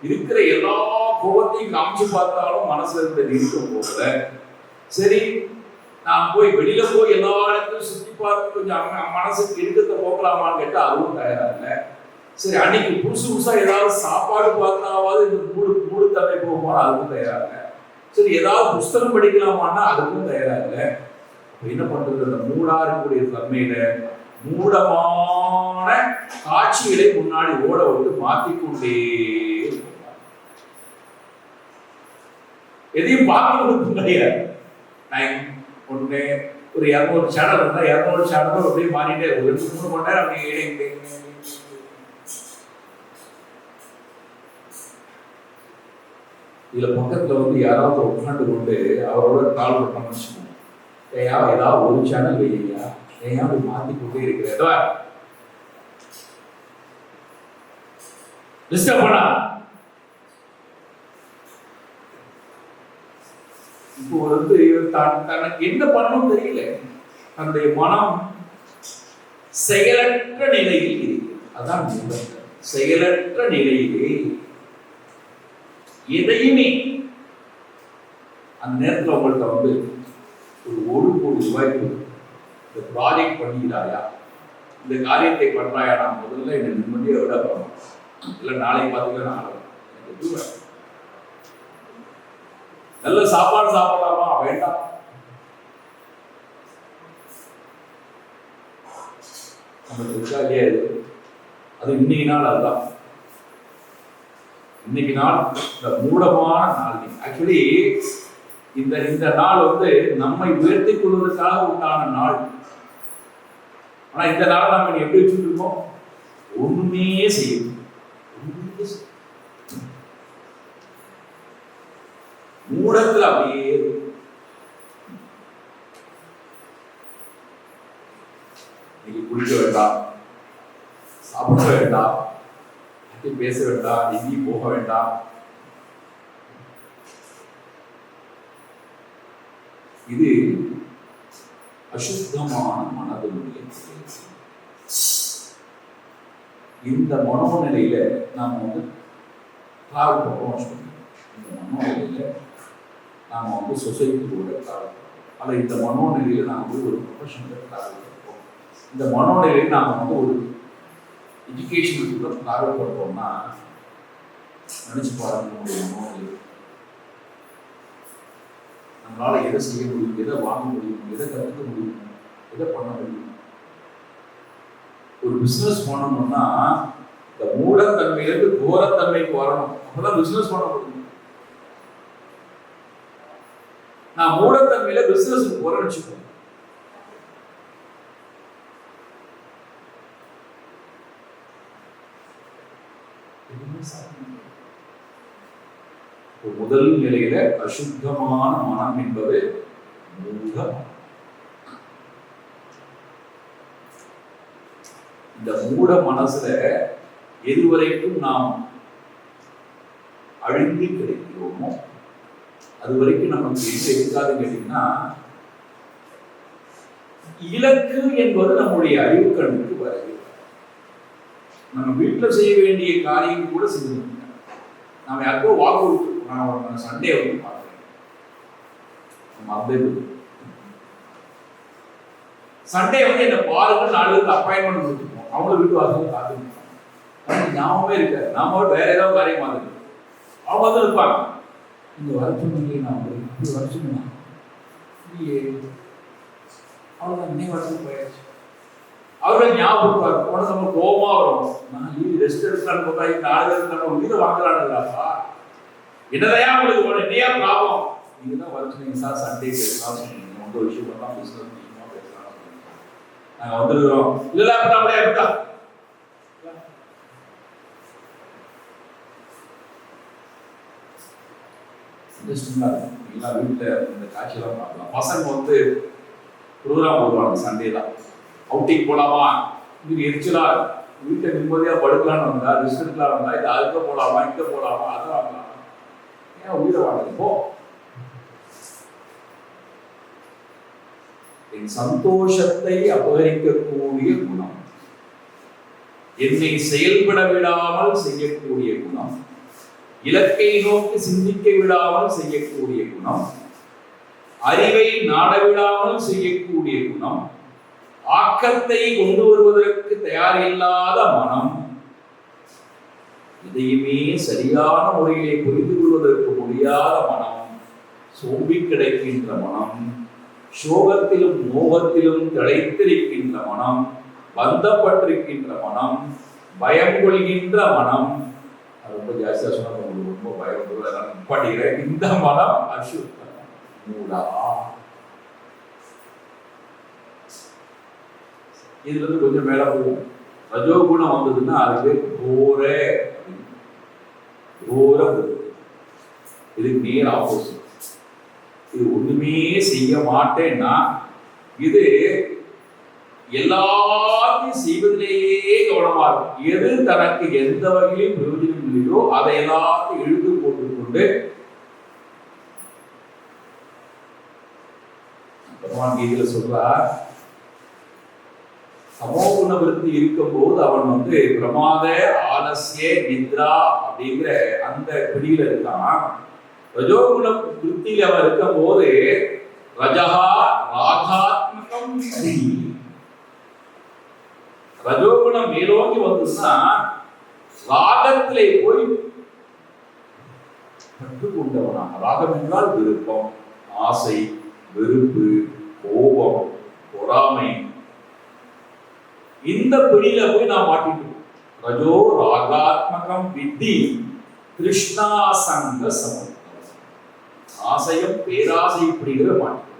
இருக்கிற எல்லா கோபத்தையும் காமிச்சு பார்த்தாலும் மனசுல இருக்கிற நிறுத்தம் போகல. சரி, நான் போய் வெளியில போய் எல்லா இடத்தையும் சுத்தி பார்த்து கொஞ்சம் மனசுக்கு இறுக்கத்தை போக்கலாமான்னு கேட்டா அதுவும் தயாராக. சரி, அன்னைக்கு புதுசா ஏதாவது சாப்பாடு பார்த்தாவது இந்த மூடு தன்மை போகுமானா அதுக்கும் தயாராக. சரி, ஏதாவது புஸ்தகம் படிக்கலாமான்னா அதுக்கும் தயாராக. என்ன பண்றது? அந்த மூடா இருக்கக்கூடிய தன்மையில மூடமான காட்சிகளை முன்னாடி ஓட விட்டு மாற்றிக்கொண்டே எதையும் பார்க்கறது கிடையாது. நான் ஒண்ணு ஒரு 200 சேனல் இருந்தா 200 சேனலும் அப்படியே மாறிட்டே இருக்கும். 2-3 மணி நேரம் அப்படியே இதுல பக்கத்துல வந்து யாராவது உட்காந்து கொண்டு அவரோட கால் பண்ண வச்சுக்கோங்க. ஏதாவது ஒரு சேனல் இல்லையா, ஏன் மாத்தி கொண்டே இருக்கிறதா டிஸ்டர்ப் பண்ணா. இப்போ வந்து தனக்கு என்ன பண்ணணும் தெரியல. தன்னுடைய மனம் செயலற்ற நிலையில் இருக்கு. அதான் செயலற்ற நிலையிலே எதையுமே அந்த நேரத்தில் உங்கள்கிட்ட வந்து ஒரு 1 கோடி ரூபாய்க்கு இந்த ப்ராஜெக்ட் பண்ணிக்கிறாயா, இந்த காரியத்தை பண்றாயா, நான் முதல்ல என்ன நிம்மதியை விட வரணும். இல்லை நாளைக்கு பார்த்துக்கலாம், நாளை நல்ல சாப்பாடு சாப்பிடலாமா, வேண்டாம். நமக்கு இருக்கா இல்லையா? அது இன்னைக்கு நாள். அதுதான் இன்னைக்கு நாள் இந்த மூடமான நாள். ஆக்சுவலி இந்த நாள் வந்து நம்மை உயர்த்திக் கொள்வதற்காக உண்டான நாள். ஆனா இந்த நாளை நம்ம எப்படி வச்சுட்டு இருக்கோம்? ஒண்ணுமே செய்யும். மூடத்துல அப்படியே நீங்க குளிக்க வேண்டாம், சாப்பிட வேண்டாம், பேச வேண்டாம், எங்கேயும் போக வேண்டாம். இது அசுத்தமான மனதினுடைய. இந்த மனோநிலையில நாம வந்து டிராவல் பண்ணுறோம். இந்த மனோநிலையில நாம வந்து சொசைட்டி கூட டிராவல் பண்ணுறோம். அல்ல இந்த மனோநிலையில நாம வந்து ஒரு ப்ரொஃபஷனில் டிராவல் பண்ணுறோம். இந்த மனோநிலையில நாம வந்து ஒரு எஜுகேஷனுக்கு டிராவல் பண்ணுறோம்னா நினைச்சு பாருங்க. நம்மளால எதை செய்ய முடியும், எதை வாங்க முடியும், எதை கற்றுக்க முடியும், எதை பண்ண முடியும். ஒரு பிசினஸ் பண்ணணும்னா இந்த மூடத்தன்மையிலிருந்து கோரத்தன்மைக்கு வரணும். அப்பதான் பிசினஸ் பண்ண முடியும். நான் மூடத்தன்மையில பிசினஸ் போறேன்னு வச்சுக்கோங்க. முதல் நிலையில அசுத்தமான மனம் என்பது மூட. இந்த மூட மனசுல எதுவரைக்கும் நாம் அழிந்து கிடைக்கிறோமோ அது வரைக்கும் நமக்கு என்ன இருக்காது கேட்டீங்கன்னா, இலக்கு என்பது நம்முடைய அறிவு கண்ணுக்கு வருது. நம்ம வீட்டுல செய்ய வேண்டிய காரியம் கூட செய்ய நாம யாருக்கோ வாக்கு கொடுத்துருக்கோம். நான் சண்டே வந்து பார்க்கிறேன், சண்டே வந்து என்ன பாருங்க, 4 பேருக்கு அப்பாயின்மெண்ட் கொடுத்துருக்கோம். அவங்களும் வீட்டு வாசல் காத்துருக்கோம். ஞாபகமே இருக்காது. நாம வேற ஏதாவது காரியமா இருக்கு. அவங்க வந்து இருப்பாங்க, இந்த வருஷம் இல்லையே, நான் இப்படி வருஷம் இல்லையே, அவ்வளோதான், இன்னைக்கு வருஷம் போயாச்சு. அவர்கள் ஞாபகம் போன நம்ம கோபமா வரும். நான் லீவ் ரெஸ்ட் எடுக்கலான்னு பார்த்தா 4 பேருக்கு நம்ம உயிரை வாங்கலான்னுலாப்பா. என்னதையா உங்களுக்கு போன என்னையா ப்ராப்ளம்? நீங்க தான் வருஷம் சார் சண்டே பேசலாம் சொன்னீங்க, உங்க விஷயம் தான் பிசினஸ் விஷயமா பேசலாம் சொன்னீங்க. நாங்கள் வந்துருக்கிறோம். இல்லை அப்படியே இருக்கா இன்ட்ரெஸ்டிங்காக இருக்கும். நீங்களா வீட்டில் இந்த காட்சியெல்லாம் பார்க்கலாம். பசங்க வந்து ப்ரோக்ராம் போடுவாங்க சண்டே தான். அவுட்டிங் போகலாமா, இது எரிச்சலா வீட்டை நிம்மதியாக படுக்கலான்னு வந்தா, ரெஸ்ட் எடுக்கலாம் வந்தா, இது அதுக்க போகலாமா, இங்கே போகலாமா, அதை வாங்கலாம். ஏன் உயிரை வாங்க போ. என் சந்தோஷத்தை அபகரிக்கக்கூடிய குணம், என்னை செயல்பட விடாமல் செய்யக்கூடிய குணம், இலக்கை நோக்கி சிந்திக்க விடாமல் செய்யக்கூடிய குணம், அறிவை நாடவிடாமல் செய்யக்கூடிய குணம், ஆக்கத்தை கொண்டு வருவதற்கு தயாரில்லாத மனம், இதையுமே சரியான முறையிலே புரிந்து கொள்வதற்கு முடியாத மனம், சோம்பி கிடைக்கின்ற மனம், சோகத்திலும் மோகத்திலும் திளைத்திருக்கின்ற மனம், பந்தப்பட்டிருக்கின்ற மனம், பயம் கொள்கின்ற மனம். ரொம்ப ஜாஸ்தியா சொன்னா ரொம்ப பயம். இந்த மனம் அசுத்தம், மூடா. இதுல இருந்து கொஞ்சம் மேல போகும். ரஜோகுணம் வந்ததுன்னா அதுக்கு கோர இதுக்கு நேர் ஆப்போசிட். இது ஒண்ணுமே செய்ய மாட்டேன்னா இது எல்லாத்தையும் செய்வதிலேயே கவனமா இருக்கும். எது தனக்கு எந்த வகையிலும் பிரயோஜனம் இல்லையோ அதை எல்லாத்தையும் இழுத்து போட்டுக்கொண்டு பகவான் கீதையில சொல்றார், சமோகுண விருத்தி இருக்கும் போது அவன் வந்து பிரமாத ஆலசிய நித்ரா அப்படிங்கிற அந்த பிடியில இருக்கான். ரஜோகுண விருத்தியில அவன் இருக்கும் போது ரஜஹா ராகாத்மகம், ரஜோகுணம் மேலோங்கி வந்துன்னா ராகத்திலே போய் கற்றுக்கொண்டவனா. ராகம் என்றால் விருப்பம், ஆசை, வெறுப்பு, கோபம், பொறாமை, இந்த பிடியில போய் நான் மாட்டிட்டோம். ரஜோ ராகாத்மகம் வித்தி கிருஷ்ணாசங்க சமம், ஆசையும் பேராசை பிடிக்கிற மாட்டோம்.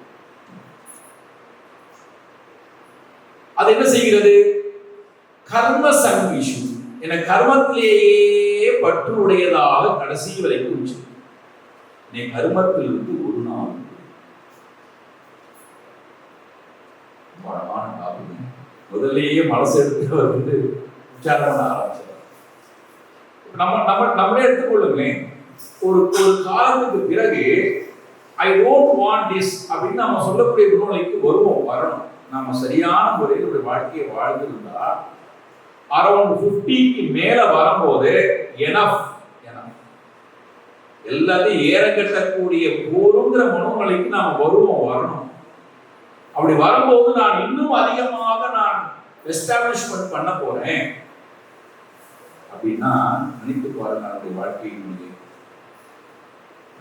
அது என்ன செய்கிறது? கர்ம சங்கிஷு என கர்மத்திலேயே பற்று உடையதாக கடைசி வரைக்கும் உச்சு. நீ கர்மத்திலிருந்து ஒரு நாள் முதலேயே மனசு எடுத்து வந்து விசாரணை பண்ண ஆரம்பிச்சார். நம்மளே எடுத்துக்கொள்ளுங்களேன். ஒரு காலத்துக்கு பிறகு ஐ டோன்ட் வாண்ட் திஸ் அப்படின்னு நம்ம சொல்லக்கூடிய குணநிலைக்கு வரணும். நம்ம சரியான முறையில் ஒரு வாழ்க்கையை வாழ்ந்திருந்தா அரௌண்ட் 50க்கு மேல வரும்போது எனஃப் எல்லாத்தையும் ஏறக்கட்டக்கூடிய போருங்கிற மனோநிலைக்கு நாம வரணும். அப்படி வரும்போது நான் இன்னும் அதிகமாக நான் எஸ்டாப்ளிஷ்மெண்ட் பண்ண போறேன் அப்படின்னா நினைத்து பாருங்க, நம்முடைய வாழ்க்கையினுடைய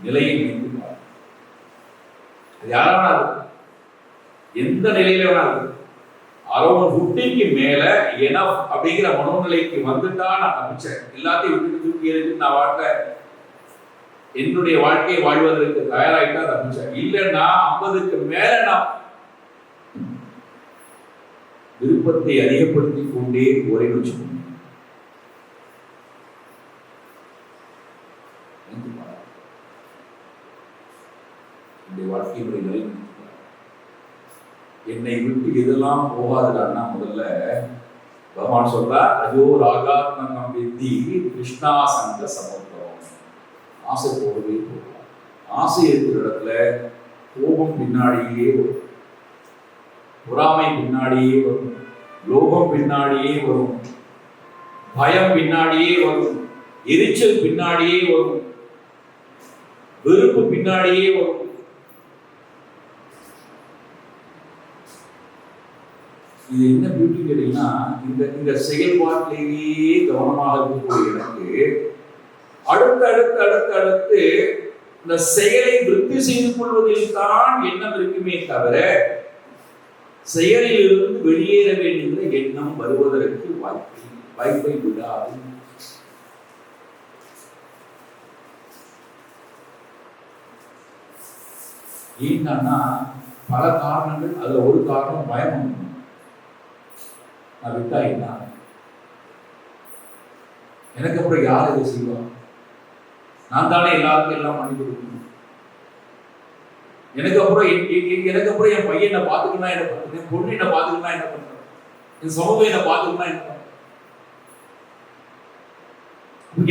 நிலையை நினைத்து பாருங்க. அது யாராவது எந்த நிலையில வேணாலும் அரௌண்ட் 50க்கு மேல எனஃப் அப்படிங்கிற மனோநிலைக்கு வந்துட்டா நான் தப்பிச்சேன், எல்லாத்தையும் விட்டு தூக்கி எறிஞ்சு நான் என்னுடைய வாழ்க்கையை வாழ்வதற்கு தயாராகிட்டா தப்பிச்சேன். இல்லைன்னா 50க்கு மேல நான் விருப்பத்தை அதிகப்படுத்திக் கொண்டே ஒரே வச்சுக்கணும். வாழ்க்கையினுடைய நிலை என்னை விட்டு எதெல்லாம் போகாதுடான்னா, முதல்ல பகவான் சொல்றார், அஜோ ராகாத்மகம் வித்தி கிருஷ்ணா சங்க சமர்ப்பணம். ஆசை போகவே போகலாம். ஆசை இருக்கிற இடத்துல கோபம் பின்னாடியே வரும், பொறாமை பின்னாடியே வரும், லோகம் பின்னாடியே வரும், பயம் பின்னாடியே வரும், எரிச்சல் பின்னாடியே வரும், வெறுப்பு பின்னாடியே வரும். இது என்ன பியூட்டி கேட்டீங்கன்னா, இந்த செயல்பாட்டிலேயே கவனமாக இருக்கக்கூடிய எனக்கு அடுத்து இந்த செயலை விருத்தி செய்து கொள்வதில் தான் எண்ணம் இருக்குமே தவிர செயலில் இருந்து வெளியேற வேண்டிய எண்ணம் வருவதற்கு வாய்ப்பை விடாது. ஏன்னா பல காரணங்கள், அதுல ஒரு காரணம் பயம். நான் விட்டா என்ன, எனக்கு அப்புறம் யார் இதை செய்வா? நான் தானே எல்லாருக்கும் எல்லாம் பண்ணி கொடுக்கணும். எனக்கு அப்புறம் என் பையன் என்ன பார்த்துக்கணும் என்ன பண்றது, என் பொண்ணு என்ன பார்த்துக்கணும் என்ன பண்றது, என் சமூகம் என்ன பார்த்துக்கணும் என்ன பண்றது.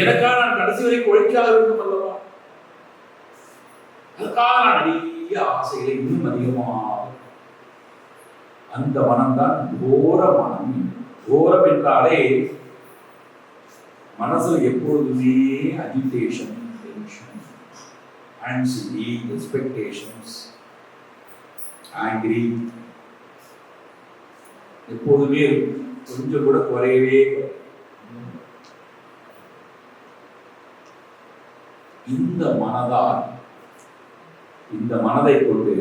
எனக்காக நான் கடைசி வரைக்கும் உழைக்காத வேண்டும் அல்லவா? அதுக்காக நான் நிறைய ஆசைகளை இன்னும் அதிகமாக, அந்த மனம்தான் கோர மனம். கோரம் என்றாலே மனசுல எப்போதுமே agitation, tension, anxiety, expectations, angry எப்போதுமே கொஞ்சம் கூட குறையவே. இந்த மனதை கொண்டு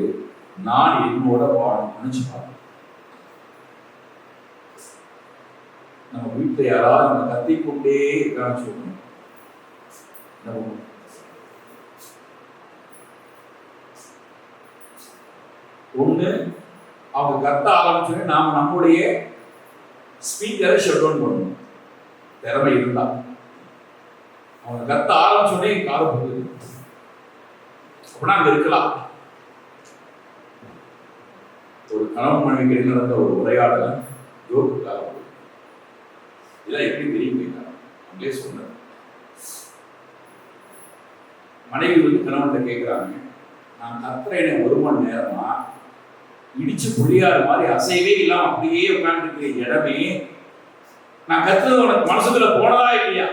நான் என்னோட வாழும் நினைச்சு பார்ப்பேன். நம்ம வீட்டில் யாராவது நம்ம கத்திக்கொண்டே இருக்கான்னு சொல்லணும். ஒண்ணு அவங்க கத்த ஆரம்பிச்சோடனே நாம நம்முடைய ஸ்பீக்கரை ஷட் டவுன் பண்ணணும். திறமை இருந்தா அவங்க கத்த ஆரம்பிச்சோடனே காது போகுது அப்படின்னா அங்க இருக்கலாம். ஒரு கணவன் மனைவிக்கு நடந்த ஒரு உரையாடல யோகுக்காக இதெல்லாம் எப்படி தெரியும் கேட்டாங்க. அவங்களே சொன்னார், மனைவி கணவன்கிட்ட கேட்கிறாங்க, நான் கத்துறேன் 1 மணி நேரமா இடிச்சு புளியாறு மாதிரி அசைவே இல்லாம அப்படியே உட்காந்துருக்கிற இடமே, நான் கத்துறது உனக்கு மனசுக்குள்ள போனதா இல்லையா?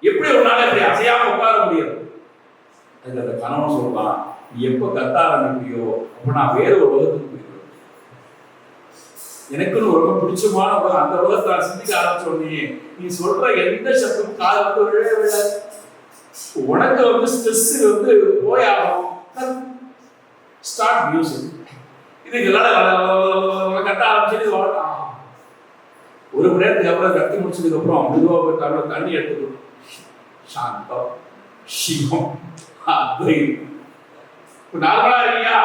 எப்படி ஒரு நாள் இப்படி அசையாம உட்கார முடியாது? அதுக்கு அந்த கணவன் சொல்றான், நீ எப்ப கத்த ஆரம்பிக்கிறியோ அப்ப நான் வேற ஒரு உலகத்துக்கு போயிடுவேன். எனக்குன்னு ஒரு பிடிச்சமான அந்த உலகத்தை சிந்திக்க ஆரம்பிச்ச உடனே நீ சொல்ற எந்த சப்தமும் காது விழாது. உனக்கு ஸ்ட்ரெஸ் போயாகும். Start music. இதுக்கு கட்ட ஆரம்பிச்சு ஒரு மணி நேரத்துக்கு அப்புறம் கத்தி முடிச்சதுக்கு அப்புறம் மெதுவாக தண்ணி எடுத்துக்கணும். சாந்தம், சிவம், நார்மலா இல்லையா?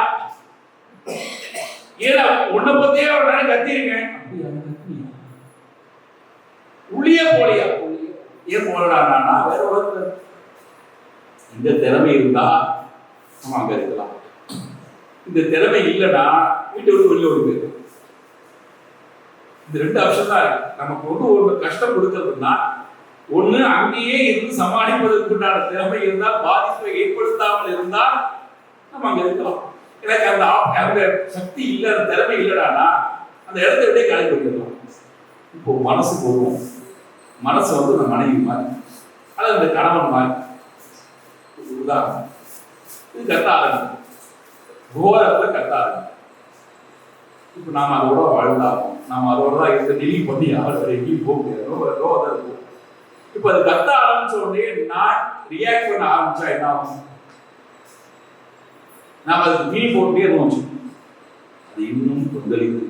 ஏன்னா உன்னை பத்தியே ஒரு நேரம் கத்திருக்கேன், உள்ளியே போலியா? ஏன் போலடானா வேற உலகத்துல இந்த திறமை இருந்தா நம்ம அங்க இருக்கலாம். இந்த திறமை இல்லைன்னா வீட்டை விட்டு வெளியே ஓடி போயிடும். இந்த 2 ஆப்ஷன் தான் நமக்கு ஒரு கஷ்டம் கொடுக்கறதுன்னா, ஒண்ணு அங்கேயே இருந்து சமாளிப்பதற்குண்டான திறமை இருந்தால், பாதிப்பை ஏற்படுத்தாமல் இருந்தால் நம்ம அங்க இருக்கலாம். எனக்கு அந்த சக்தி இல்லை, அந்த திறமை இல்லைடானா அந்த இடத்த விட்டே காலி பண்ணிடலாம். இப்போ மனசு போடுவோம். மனசு அந்த மனைவி மாதிரி அல்லது அந்த கணவன் மாதிரி. உதாரணம், இது கத்த ஆரம்பிக்கும், கோரத்துல கத்த ஆரம்பிக்கும். இப்போ நாம அதோட வாழ்ந்தாகும், நாம அதோட தான் டெலிவரி பண்ணி அவர் எங்கேயும் போக முடியாது. இப்ப அது கத்த ஆரம்பிச்ச உடனே நான் ரியாக்ட் பண்ண ஆரம்பிச்சா என்ன ஆகும்? நாம அதுக்கு தீ போட்டே இருந்தோம், அது இன்னும் கொந்தளித்து.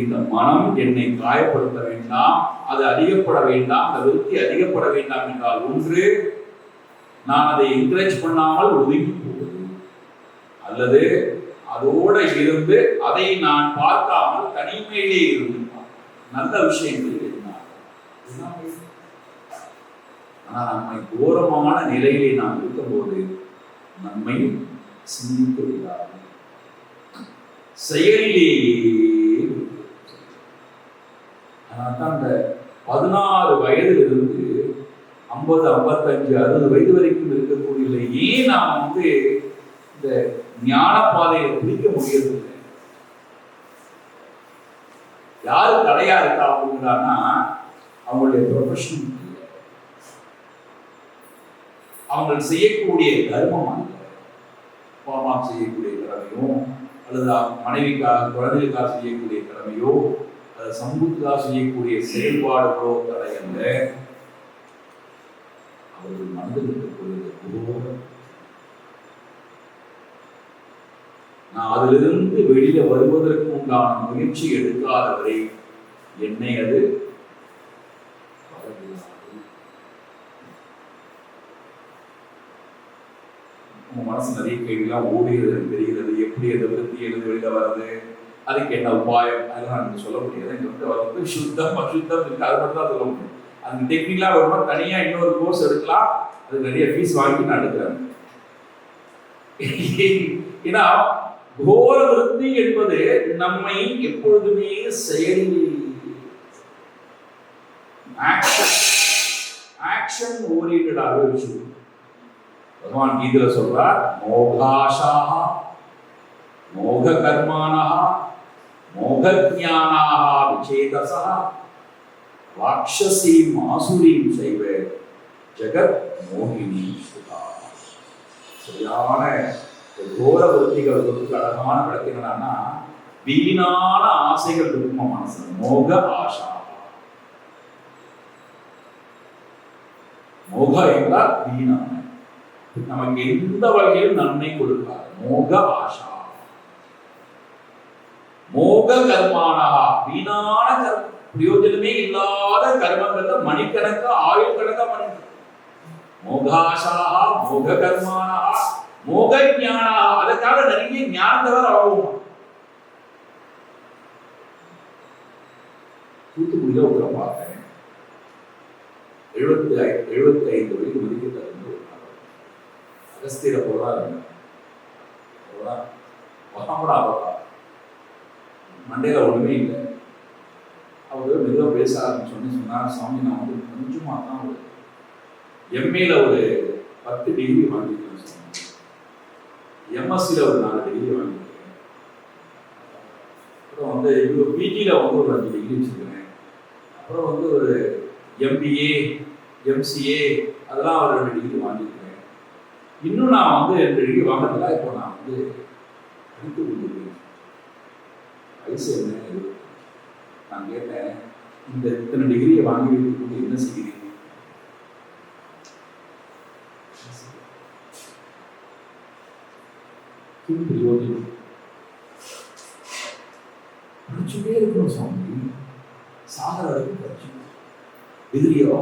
இந்த மனம் என்னை காயப்படுத்த வேண்டாம், அது அதிகப்பட வேண்டாம், அந்த விருத்தி அதிகப்பட வேண்டாம் என்றால் ஒன்று, நான் அதை என்கரேஜ் பண்ணாமல் ஒதுங்கி போவது, அல்லது அதோட இருந்து அதை நான் பார்க்காமல் தனிமையிலே இருந்து நல்ல விஷயங்கள் இருந்தார். ஆனால் நம்மை கோரமான நிலையிலே நாம் இருக்கும்போது நம்மை சிந்திக்க விடாது, செயலிலேயே. அதனால்தான் அந்த 16 வயதிலிருந்து 50, 55, 60 வயது வரைக்கும் இருக்கக்கூடிய ஏன் நாம் இந்த ஞான பாதையை பிடிக்க முடியறதில்லை? யாரு தடையா இருக்கா அப்படிங்கிறான்னா அவங்களுடைய ப்ரொஃபஷன், அவங்க செய்யக்கூடிய தர்மம் அல்ல. பாமா செய்யக்கூடிய கடமையோ, அல்லது மனைவிக்காக குழந்தைகளுக்காக செய்யக்கூடிய கடமையோ, அல்லது சமூகத்துக்காக செய்யக்கூடிய செயல்பாடுகளோ தடை அல்ல. அவர்கள் மனதில் இருக்கக்கூடிய நான் அதிலிருந்து வெளியில வருவதற்கு உண்டான முயற்சி எடுக்காதவரை என்னை அது உங்க மனசு நிறைய கேள்விலாம் ஓடுகிறது தெரிகிறது. எப்படி அதை விருத்தி எழுது வெளியில வர்றது, அதுக்கு என்ன உபாயம், அதெல்லாம் எனக்கு சொல்ல முடியாது. எனக்கு சுத்தம் அசுத்தம் இருக்கு, அதை மட்டும் தான் சொல்ல முடியும். அந்த டெக்னிக்கலா வருமா தனியா இன்னொரு கோர்ஸ் எடுக்கலாம், அது நிறைய ஃபீஸ் வாங்கி நான் எடுக்கிறேன். ஏன்னா கோர விருத்தி என்பது நம்மை எப்பொழுதுமே செயலில் ஆக்ஷன் ஓரியன்டாக வச்சு பகவான் கீதையில சொல்றார், மோகாஷா மோக கர்மானா மோக ஞானா விசேதசா ராட்சசி மாசுரீம் செய்வ ஜெகத் மோகினி சுதா. சரியான கோர விருத்திகள் அழகான விளக்கினா வீணான ஆசைகள் இருக்குமா மனசு, மோக ஆஷா. மோக என்றால் வீணான, நமக்கு எந்த வகையில் நன்மை கொடுக்காது. மோக ஆஷா. மோக கர்மானா வீணான பிரயோஜனமே இல்லாத கர்மங்கள்ல மணிக்கணக்கா ஆயுள் கணக்கா பண்ணிட்டு. மோகாஷா மோக கர்மானா மோக ஞானா, அதுக்காக நிறைய ஞானத்தவர் ஆகும். தூத்துக்குடியில ஒரு பார்த்தேன், 75 வயது மதிக்கத்தகுந்த ஒரு அகஸ்தியரை போலாம் மகாமடாபா மண்டையில ஒண்ணுமே இல்லை. அவர் மெதுவாக பேச ஆரம்பிச்சோன்னு சொன்னார், சாமி நான் கொஞ்சமா தான் ஒரு எம்ஏல ஒரு 10 டிகிரி வாங்கியிருக்கேன், எம்எஸ்சியில் ஒரு 4 டிகிரி வாங்கியிருக்கேன், அப்புறம் பிஜியில் ஒரு 5 டிகிரி வச்சுருக்கேன், அப்புறம் ஒரு எம்பிஏ எம்சிஏ அதெல்லாம் ஒரு 2 டிகிரி வாங்கியிருக்கேன். இன்னும் நான் 2 டிகிரி வாங்கினதுல இப்போ நான் படித்து கொண்டிருக்கேன். வயசு என்ன? நான் கேட்டேன், இந்த இத்தனை டிகிரியை வாங்கி வைத்துக்கொண்டு என்ன செய்கிறீங்க? பிரயோஜனம் படிச்சுட்டே இருக்கணும் சாமி, சாகர வரைக்கும் படிச்சு டிகிரியோ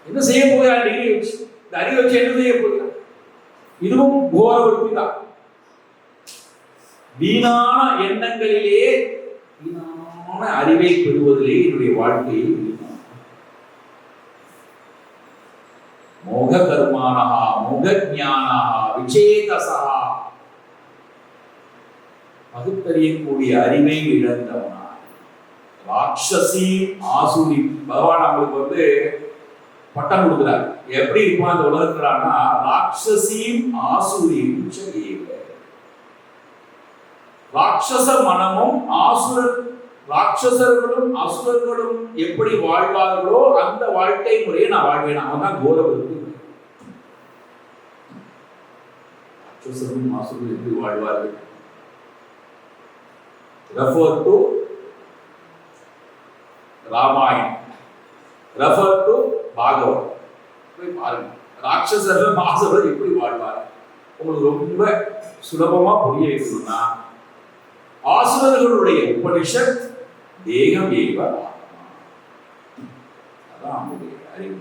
என்ன செய்ய போகிறார்? டிகிரி வச்சு இந்த அறிவை வச்சு என்ன செய்ய போகிறார்? இதுவும் கோர விருத்தி தான். வீணான எண்ணங்களிலே வீணான அறிவை பெறுவதிலே என்னுடைய வாழ்க்கையை மோக கர்மானா மோக ஞானா விசேதசா பகுத்தறியக்கூடிய அறிவை இழந்தவனா ராட்சசி ஆசுரி. பகவான் அவங்களுக்கு பட்டம் கொடுக்கிறார். எப்படி இருப்பான் அந்த உலகத்துறான்னா ராட்சசி ஆசுரி. ராட்சச மனமும் ராட்சசர்களும் அசுரர்களும் எப்படி வாழ்வார்களோ அந்த வாழ்க்கை முறையை நான் வாழ்வேன். அவன் தான் கோரவிருத்தி. ராட்சசரும் அசுரரும் எப்படி வாழ்வார்கள்? Refer to Ramayanam, refer to Bhagavat. போய் பாருங்க ராட்சசர்கள் மாசவர்கள் எப்படி வாழ்வார். உங்களுக்கு ரொம்ப சுலபமா புரிய வைக்கணும்னா ஆசுரர்களுடைய உபனிஷத் தேகம் ஏவ அதான் அவங்களுடைய அறிவு.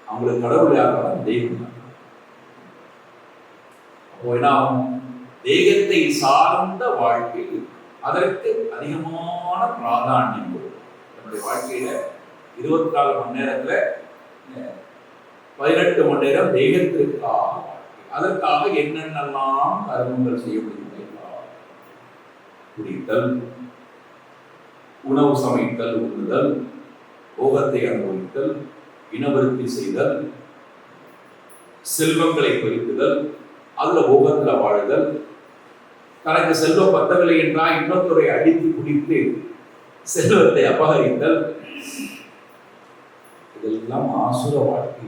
அவங்களுக்கு கடவுள் யாரும் தெய்வம் தான். அப்போ என்ன ஆகும்? தேகத்தை சார்ந்த வாழ்க்கை அதற்கு அதிகமான பிராதானியம் கொடுக்கும். நம்முடைய வாழ்க்கையில 24 மணி நேரத்துல 18 மணி நேரம் தேகத்திற்காக, அதற்காக என்னென்னலாம் கர்மங்கள் செய்ய முடியும்? குடித்தல், உணவு சமைத்தல், உண்ணுதல், போகத்தை அனுபவித்தல், இனவருத்தி செய்தல், செல்வங்களை பெருக்குதல், அதுல போகத்துல வாழுதல், தனக்கு செல்வம் பத்தவில்லை என்றால் இன்னொருத்தரை அடித்து குடித்து செல்வத்தை அபகரித்தல், இதெல்லாம் ஆசுர வாழ்க்கை.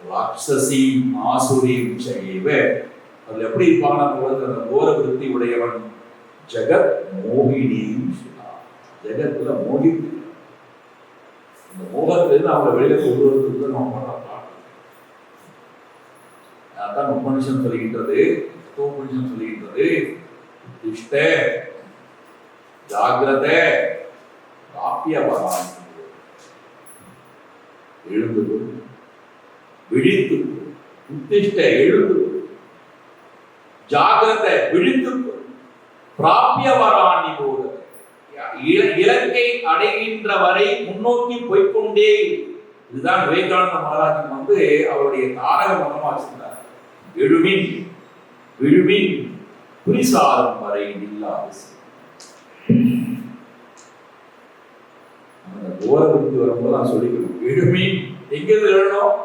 ராட்சசி ஆசுரீம் செய்வ அதுல எப்படி இருப்பாங்க? அந்த கோர விருத்தி உடையவன் ஜெகத் மோகினியும், ஜெகத்துல மோகித்து இந்த மோகத்திலிருந்து அவங்க வெளியில கொண்டு வருவதற்கு நம்ம பண்ண பார்க்கணும். அதான் உபனிஷம் சொல்லுகின்றது, உபனிஷம் சொல்லுகின்றது, இஷ்ட ஜாகிரத காப்பியவரான், எழுந்து விழித்து, உத்திஷ்ட எழுந்து, ஜாகிரத விழித்து, பிராபியவராணி போது இலக்கை அடைகின்ற வரை முன்னோக்கி போய்கொண்டே. இதுதான் விவேகானந்த மகாராஜன் அவருடைய தாரக மகமா வச்சிருந்தார். எழுமின் விழுமின் குறிசாரம் வரை இல்லாது. அந்த கோரபுத்தி வரும்போது நான் சொல்லிக்கணும், எழுமின் எங்கிருந்து எழுணும்?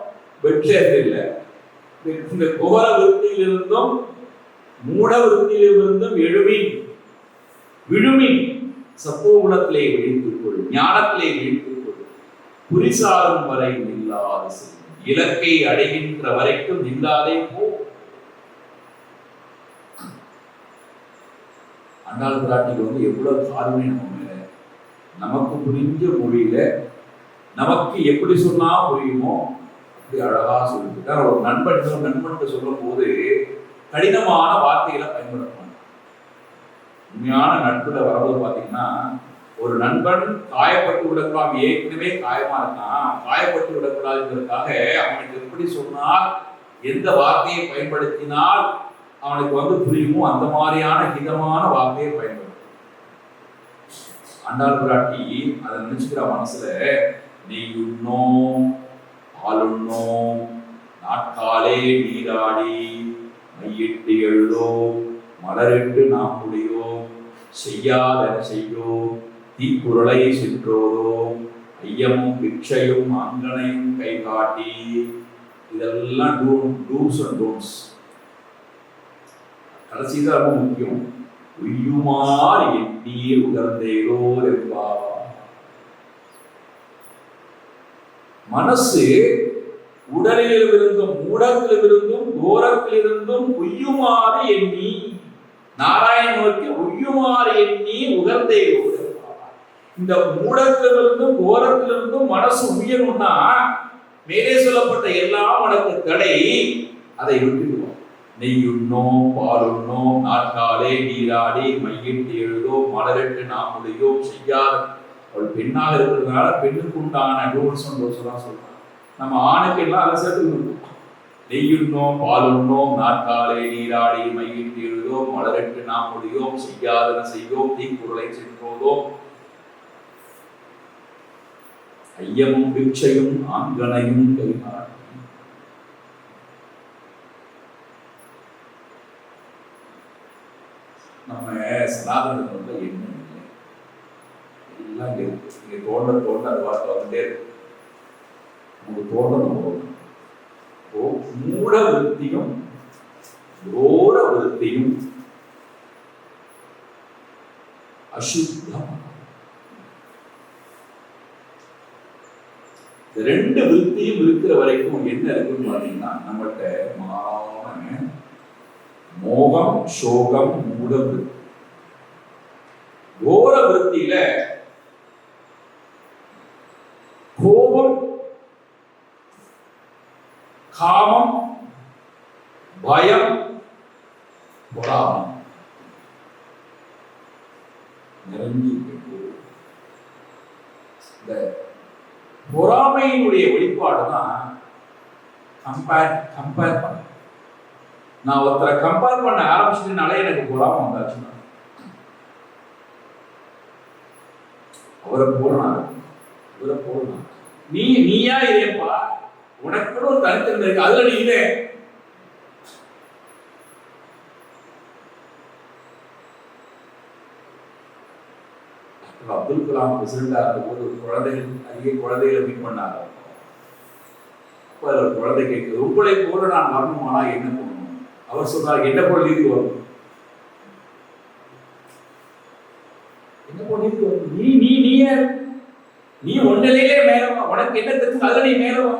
வெற்றியது இல்லை. இந்த கோர விருத்தியிலிருந்தும் மூட விருத்தியிலிருந்தும் எழுமின் விழுமின், சப்போ குணத்திலே விழித்துக்கொள், ஞானத்திலே விழித்துக்கொள், குறிசாரும் வரை இல்லாத இலக்கை அடைகின்ற வரைக்கும் இல்லாதே போ. அண்ணாள் பிராட்டிக்கு எவ்வளவு காரணமே நம்ம மேல, நமக்கு புரிஞ்ச மொழியில நமக்கு எப்படி சொன்னா புரியுமோ அப்படி அழகா சொல்லிட்டு. ஒரு நண்பன் சொல்லும் போது கடினமான வார்த்தைகளை பயன்படுத்தணும். உண்மையான நட்புல வரவது பாத்தீங்கன்னா, ஒரு நண்பன் காயப்பட்டு விடக்கூடாது, ஏற்கனவே காயமா இருக்கான், காயப்பட்டு விடக்கூடாதுங்கிறதுக்காக அவனுக்கு எப்படி சொன்னால், எந்த வார்த்தையை பயன்படுத்தினால் அவனுக்கு புரியுமோ அந்த மாதிரியான ஹிதமான வார்த்தையை பயன்படுத்தும். ஆண்டாள் பிராட்டி அதை நினைச்சுக்கிற மனசுல, நெய்யுண்ணோம் பாலுண்ணோம் நாட்காலே நீராடி மையிட்டு எழுதோம் மலரிட்டு நாம் முடியோம் செய்யாதன செய்யோம் தீக்குறளை சென்றோரோம் ஐயமும் பிக்ஷையும் அங்கனையும் கை காட்டி. இதெல்லாம் டூஸ் அண்ட் டோன்ட்ஸ். கடைசிதான் ரொம்ப முக்கியம். உய்யுமாறு எண்ணீர் உகர்ந்தேரோர் என்பார். மனசு உடலிலிருந்தும் மூடத்திலிருந்தும் கோரத்திலிருந்தும் உய்யுமாறு எண்ணி, நாராயண நோக்கி உய்யுமாறு எண்ணி உகர்ந்தே. இந்த மூடத்திலிருந்தும் கோரத்திலிருந்தும் மனசு உயரணும்னா மேலே சொல்லப்பட்ட எல்லாம் உனக்கு தடை, அதை விட்டுடுவோம். நெய்யுண்ணோம் பாலுண்ணோம் நாட்காலே நீராடி மையிட்டு எழுதோம் மலரிட்டு நாம் முடியோம் செய்யாத. அவள் பெண்ணாக இருக்கிறதுனால பெண்ணுக்கு உண்டான டூல்ஸ் தான் சொல்றாங்க. நம்ம ஆணுக்கு எல்லாம் அதை சேர்த்து நெய்யுண்ணோம் பாலுண்ணோம் நாட்காலே நீராடி மையிட்டு எழுதோம் மலரிட்டு நாம் முடியோம் செய்யாதன செய்யோம் தீக்குறளை சென்றோதோம் ஐயமும் பிக்ஷையும் ஆங்கனையும் கைகாட்டி. நம்ம சனாதனத்துல என்ன எல்லாம் இருக்கு. நீங்க தோண்ட அது வார்த்தை வந்துட்டே இருக்கு. உங்களுக்கு தோண்டணும். மூட விருத்தியும் கோர விருத்தியும் அசுத்தம். இந்த ரெண்டு விருத்தியும் இருக்கிற வரைக்கும் என்ன இருக்குன்னு பாத்தீங்கன்னா, நம்மகிட்ட மாறான மோகம் சோகம் மூட விருத்தி. பகுதியில கோபம், காமம், பயம், பொறாமை நிறைஞ்சி இந்த பொறாமையினுடைய வெளிப்பாடு தான் கம்பேர் பண்ண. நான் ஒருத்தரை கம்பேர் பண்ண ஆரம்பிச்சதுனால எனக்கு பொறாமை வந்தாச்சுன்னா, அவரை போறான் நீயா இதேப்பா, உனக்கு கூட ஒரு தனித்திறமை இருக்கு, அதுல நீ இதே. அப்துல் கலாம் பிரசிடண்டா இருந்தபோது குழந்தைகளை மீட் பண்ணாங்க. அப்ப குழந்தை கேட்குது, உங்களை போல நான் வரணுமானா என்ன பண்ணணும்? அவர் சொன்னார், என்ன போல நீதி வரும், என்ன போல நீதி வரும், நீ ஒன்னிலேயே மேலவா, உனக்கு என்ன தெரிஞ்சு அதுல நீ மேலவா.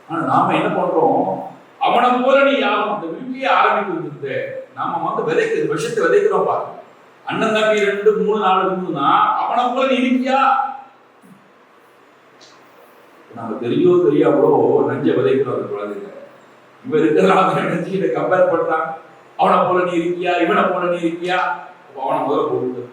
ஆனா நாம என்ன பண்றோம், அவனை போல நீ யாரும் அந்த வீட்லயே ஆரம்பிக்கிறது. நாம விதைக்கிறது, விஷத்தை விதைக்கிறோம் பாருங்க. அண்ணன் தம்பி 2, 3, 4 இருந்ததுன்னா அவனை போல நீ இருக்கியா? நம்ம தெரியாமலோ நஞ்ச விதைக்கிறோம் அந்த குழந்தைங்க. இவன் இருக்கிறாங்க நினைச்சு இதை கம்பேர் பண்றான். அவனை போல நீ இருக்கியா, இவனை போல நீ இருக்கியா? அவனை முதல்ல போட்டு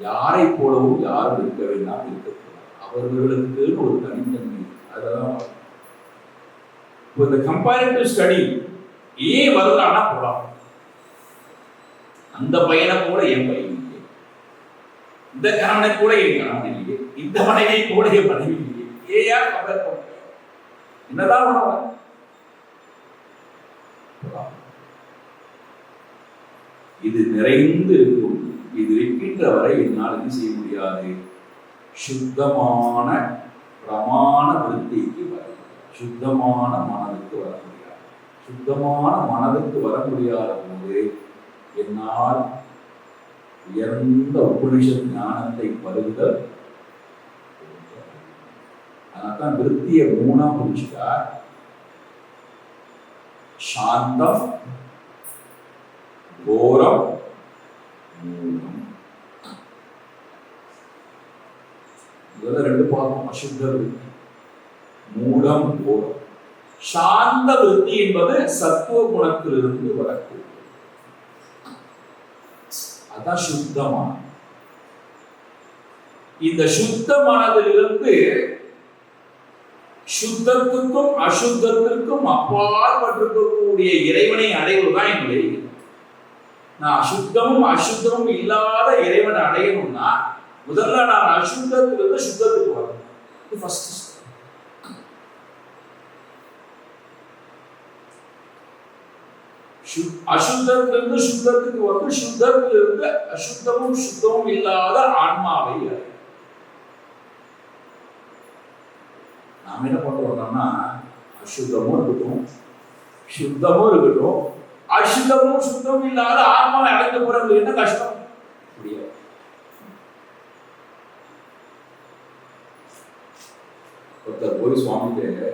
யாரை போலவும் யாரும் இருக்க வேண்டாம், இருக்கக்கூடாது. அவர்களுக்கு ஒரு தனித்தன்மை. அதெல்லாம் இந்த கம்பேரிட்டிவ் ஸ்டடி ஏன் வருதானா போலாம். அந்த பையனை கூட என் பையன் இல்லையே, இந்த கணவனை கூட என் கணவன் இல்லையே, இந்த மனைவியை கூட என் மனைவி இல்லையே, ஏயா கம்பேர் பண்ண? என்னதான் பண்ணுவாங்க? இது நிறைந்து இருக்கும். இது இருக்கின்ற வரை என்னால் என்ன செய்ய முடியாது, சுத்தமான பிரமாண விருத்திக்கு வர, சுத்தமான மனதுக்கு வர முடியாது. சுத்தமான மனதுக்கு வர முடியாத போது என்னால் உயர்ந்த உபனிஷத் ஞானத்தை பருகுதல். அதனால்தான் விருத்தியை 3ஆ பிரிச்சுட்டார். சாந்தம், கோரம், மூலம். இதெல்லாம் 2 பார்க்கும். அசுத்த விருத்தி, மூலம், கோரம். சாந்த விருத்தி என்பது சத்துவ குணத்திலிருந்து வரக்கூடிய, அதான் சுத்தமான. இந்த சுத்த மனதிலிருந்து சுத்தத்துக்கும் அசுத்தத்திற்கும் அப்பாற்பட்டிருக்கக்கூடிய இறைவனை அடைவதுதான் என்னுடைய. நான் அசுத்தமும் அசுத்தமும் இல்லாத இறைவனை அடையணும்னா முதல்ல நான் அசுத்தத்திலிருந்து சுத்தத்துக்கு வரணும். இது ஃபர்ஸ்ட் ஸ்டெப். அசுத்தத்திலிருந்து சுத்தத்துக்கு வந்து சுத்தத்திலிருந்து அசுத்தமும் சுத்தமும் இல்லாத ஆன்மாவை அடையும். நாம் என்ன பண்றோம்னா, அசுத்தமும் இருக்கட்டும், சுத்தமும் இருக்கட்டும், அசுத்தமும் சுத்தமும் இல்லாத ஆன்மாவை அடைந்த பிறகு என்ன கஷ்டம்? முடியாது. ஒருத்தர் போய் சுவாமிகிட்ட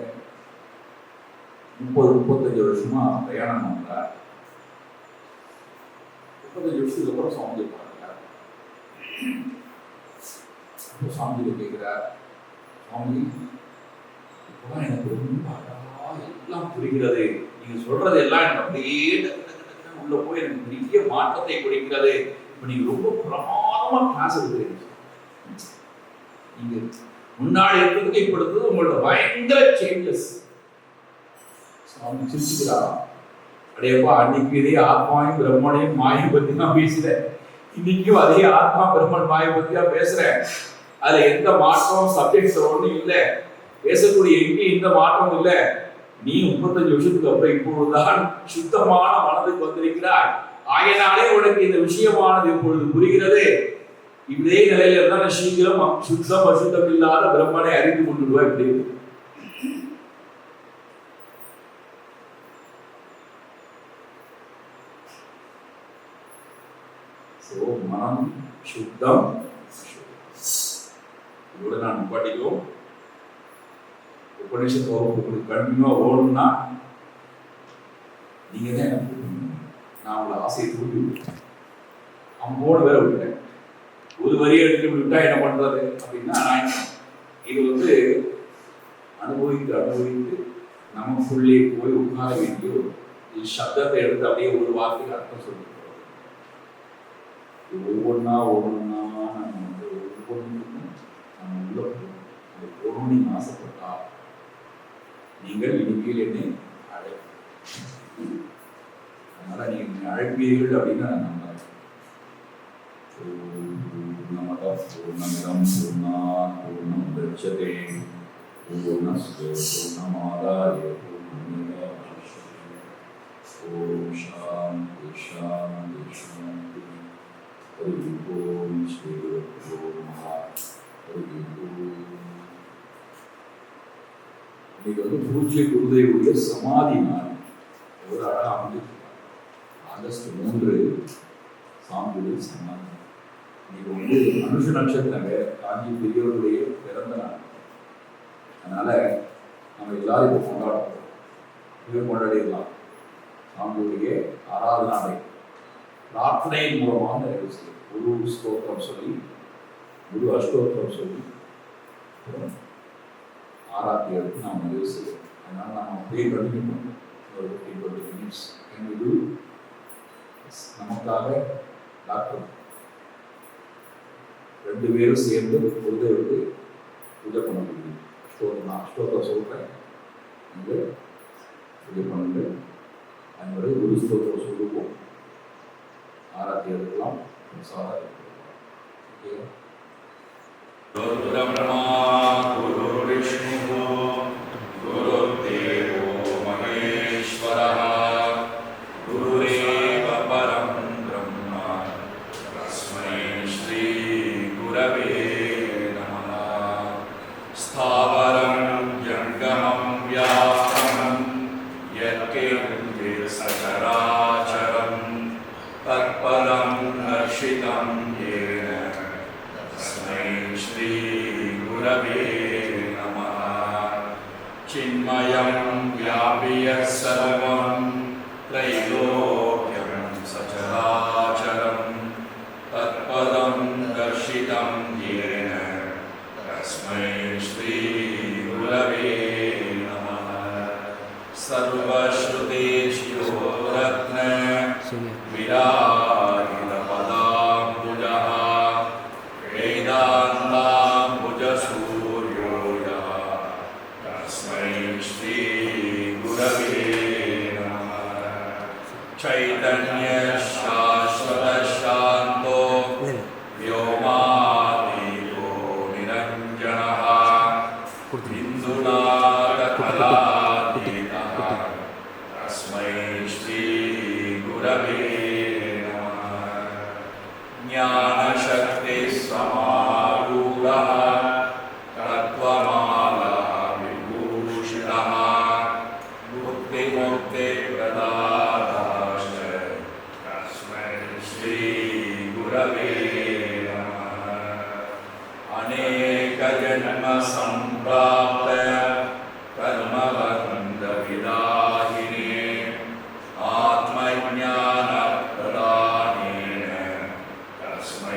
30-35 வருஷமா பிரயாணம் பண்றார். 35 வருஷத்துக்கு அப்புறம் சுவாமிஜி பார்க்கிறார். சுவாமிஜி கேட்கிறார், சுவாமி இப்பதான் எனக்கு ரொம்ப எல்லாம் புரிகிறது, நீங்க சொல்றது எல்லாம் எனக்கு அப்படியே உள்ள போய் எனக்கு பெரிய மாற்றத்தை கொடுக்கிறது. இப்ப நீங்க ரொம்ப பிரமாதமா கிளாஸ் எடுக்கிறீங்க. நீங்க முன்னாடி இருக்கிறதுக்கு இப்ப எடுத்தது உங்களோட பயங்கர சேஞ்சஸ். சுவாமி சிரிச்சுக்கிறாரா, அடையப்பா அன்னைக்கு இதே ஆத்மாவையும் பிரம்மனையும் மாயம் பத்தி நான் பேசுறேன், இன்னைக்கும் அதே ஆத்மா பிரம்மன் மாயம் பத்தி நான் பேசுறேன். அதுல எந்த மாற்றம் சப்ஜெக்ட்ஸ் ஒன்றும் இல்லை, பேசக்கூடிய எங்கேயும் எந்த மாற்றம் இல்லை. நீ 35 வருஷத்துக்கு அப்புறம் இப்பொழுதுதான் சுத்தமான மனதுக்கு வந்திருக்கிறாய். ஆகையினாலே உனக்கு இந்த விஷயமானது இப்பொழுது புரிகிறது. இதே நிலையில இருந்தால் சீக்கிரம் சுத்தம் அசுத்தம் இல்லாத பிரம்மனை அறிந்து கொண்டுடுவா. இப்படி மனம் சுத்தம். இதோட நான் படிக்கும் உபநிஷத்து வகுப்பு கண்டினியூவா ஓடணும்னா நீங்கள் தான் எனக்கு கூப்பிடணும். நான் உங்களை ஆசையை தூண்டி விட்டேன், அம்போடு வேற விட்டேன். ஒரு வரியை எடுத்து விட்டா என்ன பண்றது அப்படின்னா, இது அனுபவித்து நமக்குள்ளே போய் உட்கார வேண்டிய ஒரு சப்தத்தை எடுத்து அப்படியே ஒரு வார்த்தைக்கு அர்த்தம் சொல்லி ஒவ்வொன்றா நம்ம ஒவ்வொன்றுக்கும் நம்ம உள்ள போகணும்னு ஆசைப்பட்டா நீங்கள் இனிமேல் என்னை அதனால நீங்க அழைப்பீர்கள் அப்படின்னு நான் நம்புறேன். பூர்ணமிதம் பூர்ணாத் பூர்ணம் உதச்யதே பூர்ணஸ்ய பூர்ணமாதாய பூர்ணமேவாவசிஷ்யதே. ஓம் சாந்தி சாந்தி சாந்தி. ஹரி ஓம் ஸ்ரீ குரு நமः. ஹரி ஓம். இன்னைக்கு பூஜ்ய குருதேவருடைய சமாதி நாள். ஒரு அழகாக அமைஞ்சிருக்காங்க. ஆகஸ்ட் 3 சாமியுடைய சமாதி. இன்னைக்கு மனுஷ நட்சத்திரம் வேற, காஞ்சி பெரியவருடைய பிறந்த நாள். அதனால நம்ம எல்லாரும் இப்போ கொண்டாடுறோம், கொண்டாடிடலாம். சாமியுடைய ஆராதனை பிரார்த்தனையின் மூலமாக நிறைவு செய்யும். குரு ஸ்தோத்திரம் சொல்லி, குரு அஷ்டோத்திரம் சொல்லி ஆராத்தி எடுத்து நாம் நிறைவு செய்வோம். அதனால நாம் அப்படியே கண்டினியூ பண்ணுவோம். ஒரு 15-20 மினிட்ஸ் நமக்காக டாக்டர் 2 பேரும் சேர்ந்து குருதேவருக்கு பூஜை பண்ண முடியும். நான் அஷ்டோத்திரம் சொல்கிறேன், நீங்கள் பூஜை பண்ணுங்க. அதனுடைய குரு ஸ்தோத்திரம் சொல்லுவோம், ஆராத்தி எடுக்கலாம், பிரசாதம் எடுக்கலாம். பிரம்மா குரு விஷ்ணு குரு தேவோ மகேஸ்வரः குருரேவ பரம் பிரம்மா தஸ்மை ஸ்ரீ குரவே நமः. ஸ்தாவரம் ஜங்கமம் வியாப்தம் யத்கிஞ்சித் சசராசரம் தத்பதம் தர்ஷிதம் येन தஸ்மை ஸ்ரீ குரவே நமः. சின்மயம் வியாபிய சர்வம் த்ரைலோக்யம் சசராசரம் தத்பதம் தர்ஷிதம் येन தஸ்மை ஸ்ரீ குரவே நமः. சர்வஸ்ருதேஷ்யோ ரத்ன விராஜித பதாம்புஜः வேதாந்தாம்புஜ சூர்யோ யः தஸ்மை ஸ்ரீ குரவே நமः. சைதன்ய சாஸ்வத சாந்தோ व्योमातीतो निरञ्जनः बिन्दुनाथकलातीतः तस्मै श्री गुरवे नमः. ज्ञानशक्तिसमारूढः तत्त्वमाला विभूषितः बुद्धिमुक्तिप्रदाताश्च तस्मै श्री गुरवे अनेकजन्म सम्प्राप्त कर्मबन्धविदाहिने आत्मज्ञानप्रदानेन तस्मै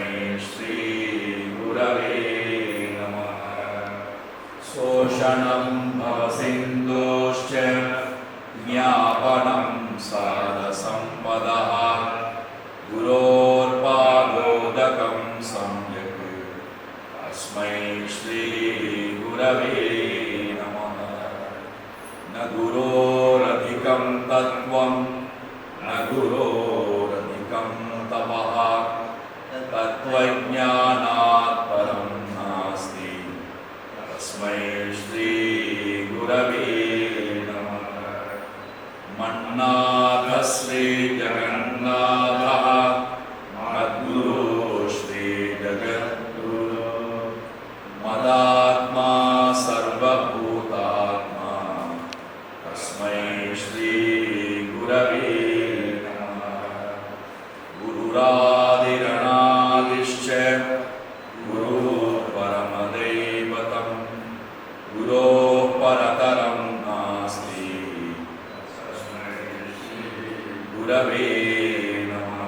गुरवे नमः।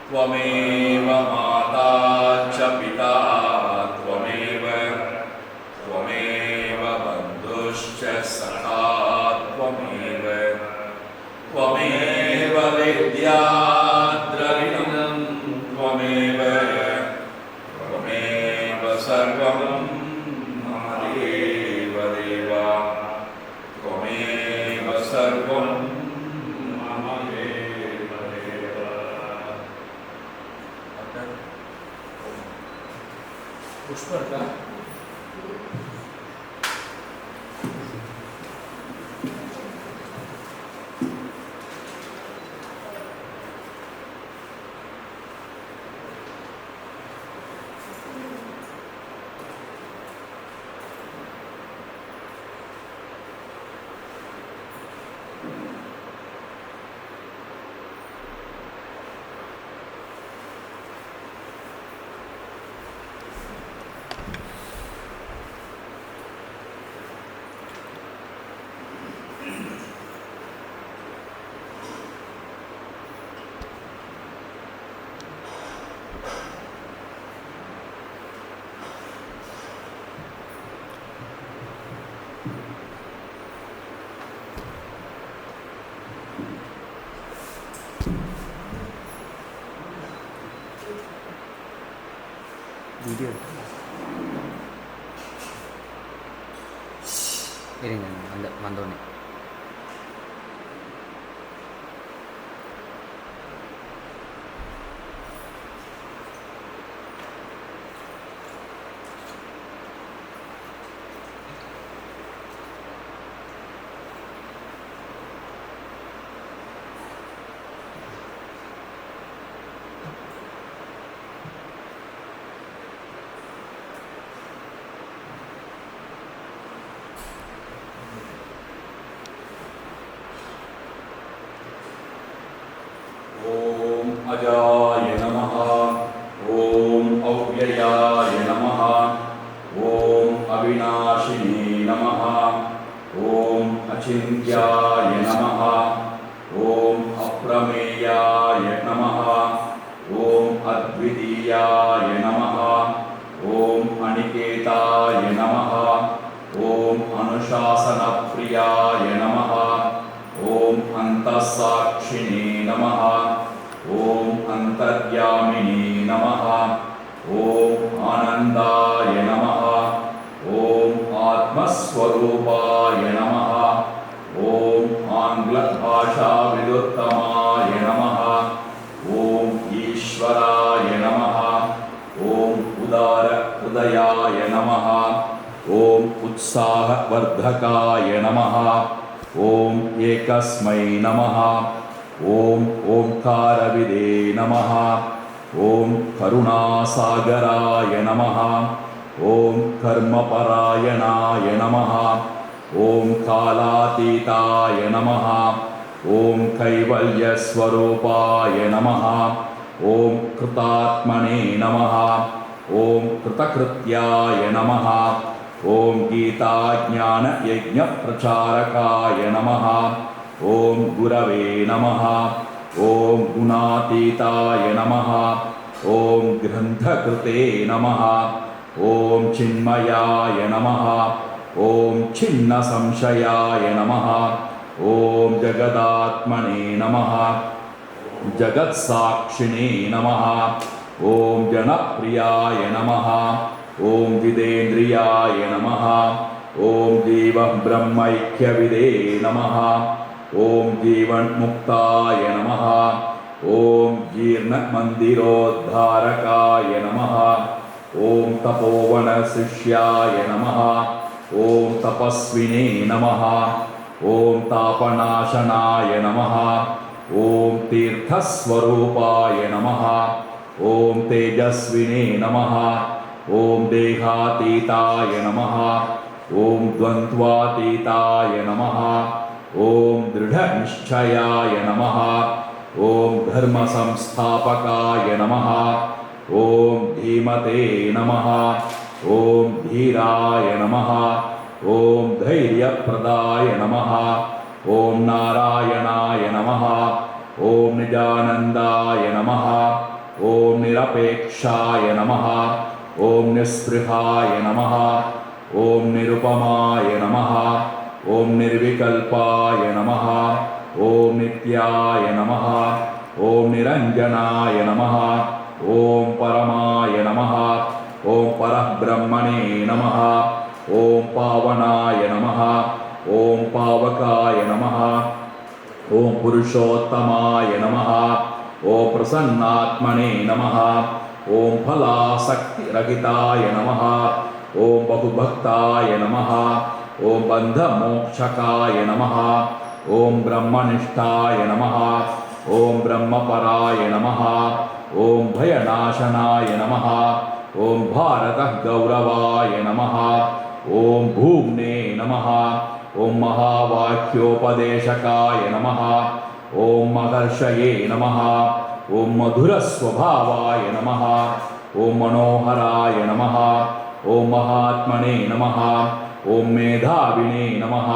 त्वमेव माता च पिता त्वमेव बन्धुश्च सखा त्वमेव विद्या द्रविणं त्वमेव सर्वं मम देव देवा त्वमेव सर्वं मम देव देवा। पुष्पर का வீடியோ இருங்க வந்தோடனே अजाय नमः। ओम अव्ययाय नमः। ओम अविनाशिने नमः। ओम अचिन्त्याय नमः। ओम अप्रमेयाय नमः। ओम अद्वितीयाय नमः। ओम अनिकेताय नमः। ओम अनुशासनप्रियाय नमः। ओम अंतःसाक्षिणे नमः। ओम अंतर्यामिने नमः। ओम आनंदाय नमः। ओम आत्मस्वरूपाय नमः। ओम आंग्ल भाषा विदुत्तमाय नमः। ओम ईश्वराय नमः। ओम उदार हृदयाय नमः। ओम उत्साहवर्धकाय नमः। ओम एकस्मै नमः। ओम ओंकारविदे नमः। ओम करुणासागराय नमः। ओम कर्मपरायणाय नमः। ओम कालातीताय नमः। ओम कैवल्यस्वरूपाय नमः। ओम कृतात्मने नमः। ओम कृतकृत्याय नमः। ओम गीताज्ञान यज्ञप्रचारकाय नमः। ओम गुरवे नमः। ओम गुणातीताय नमः। ओम ग्रंथकृते नमः। ओम चिन्मयाय नमः। ओम छिन्न संशयाय नमः। ओम जगदात्मने नमः। जगत्साक्षिणे नमः। ओम जनप्रियाय नमः। ओम जितेन्द्रियाय नमः। ओम जीव ब्रह्मैक्यविदे नमः। ओम जीवन्मुक्ताय नमः। ओम जीर्णमन्दिरोद्धारकाय नमः। ओम तपोवनशिष्याय नमः। ओम तपस्विने नमः। ओम तापनाशनाय नमः। ओम तीर्थस्वरूपाय नमः। ओम तेजस्विने नमः। ओम देहातीताय नमः। ओम द्वन्द्वातीताय नमः। ओम दृढ़निश्चयाय नमः। ओम धर्मसंस्थापकाय नमः। ओम धीमते नमः। ओम धीराय नमः। ओम धैर्यप्रदाय नमः। ओम नारायणाय नमः। ओम निजानन्दाय नमः ॐ निरपेक्षाय नमः ॐ निःस्पृहाय नमः ॐ निरुपमाय नमः ॐ निर्विकल्पाय नमः ॐ नित्याय नमः ॐ निरञ्जनाय नमः ॐ परमाय नमः ॐ परब्रह्मणे नमः ॐ पावनाय नमः ॐ पावकाय नमः ॐ पुरुषोत्तमाय नमः ॐ प्रसन्नात्मने नमः ॐ फलासक्तिरहिताय नमः ॐ बहुभक्ताय नमः ॐ बन्धमोक्षकाय नमः ॐ ब्रह्मनिष्ठाय नमः ॐ ब्रह्मपराय नमः ॐ भयनाशनाय नमः ॐ भारतगौरवाय नमः ॐ भूम्ने नमः ॐ महावाक्योपदेशकाय नमः ॐ महर्षये नमः ॐ मधुरस्वभावाय नमः ॐ मनोहराय नमः ॐ महात्मने नमः ॐ मेधाविने नमः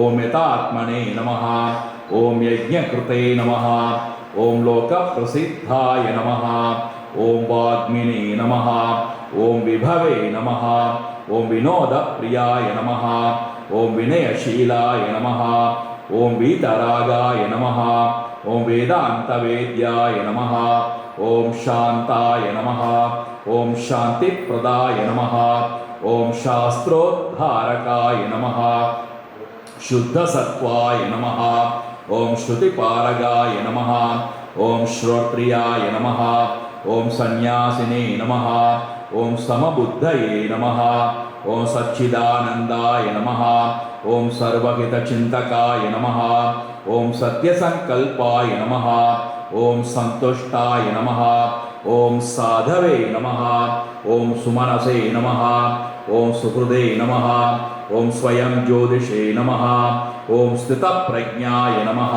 ॐ यतात्मने नमः ॐ यज्ञकृते नमः ॐ लोकप्रसिद्धाय नमः ॐ वाग्मिने नमः ॐ विभवे नमः ॐ विनोदप्रियाय नमः ॐ विनयशीलाय नमः ॐ वीतरागाय नमः ॐ वेदान्तवेद्याय नमः ॐ शान्ताय नमः ॐ शान्तिप्रदाय नमः ॐ शास्त्रोद्धारकाय नमः शुद्धसत्त्वाय नमः ॐ श्रुतिपारगाय नमः ॐ श्रोत्रियाय नमः ॐ सन्न्यासिने नमः ॐ समबुद्धये नमः ॐ सच्चिदानन्दाय नमः ॐ सर्वहितचिन्तकाय नमः ॐ सत्यसङ्कल्पाय नमः ॐ सन्तुष्टाय नमः ॐ साधवे नमः ॐ सुमनसे नमः ॐ सुहृदे नमः ॐ स्वयं ज्योतिषे नमः ॐ स्थितप्रज्ञाय नमः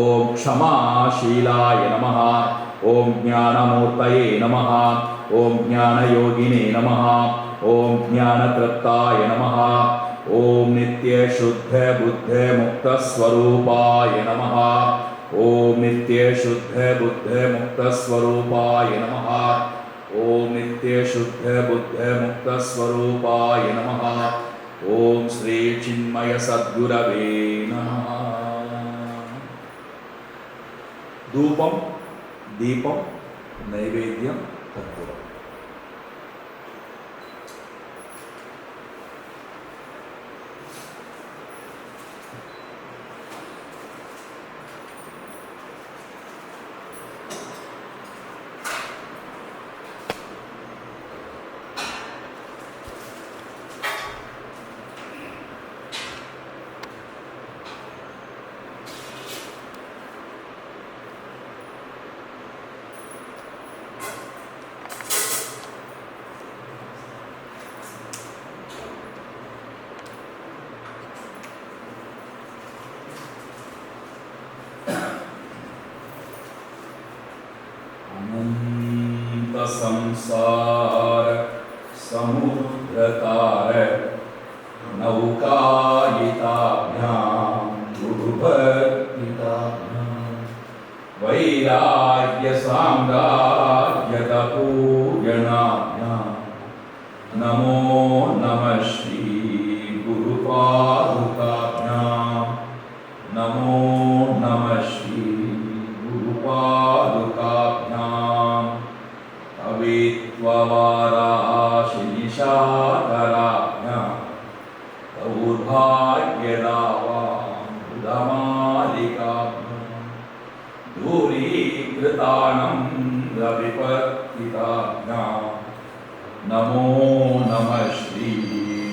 ॐ क्षमाशीलाय नमः ॐ ज्ञानमूर्तये नमः ॐ ज्ञानयोगिने नमः ॐ ज्ञानतृप्ताय नमः ॐ नित्यशुद्धबुद्धमुक्तस्वरूपाय नमः ॐ नित्यशुद्धबुद्धमुक्तस्वरूपाय नमः ॐ नित्यशुद्धबुद्धमुक्तस्वरूपाय नमः ॐ श्री चिन्मय सद्गुरवे नमः। धूपं दीपं नैवेद्यं कर्पूरम्। संसार समुद्रतार नौकायिताभ्यां गुरुभक्तिताभ्यां वैराग्य साम्राज्यतपूजनाभ्यां नमो नमः श्री गुरुपादुकाभ्यां नमो नमः श्री गुरुपादुकाभ्यां अवित्ववाराशिनिशाकराभ्यां दौर्भाग्यदावां दूरीकृतानं रविपत्तिताभ्यां नमो नमः श्री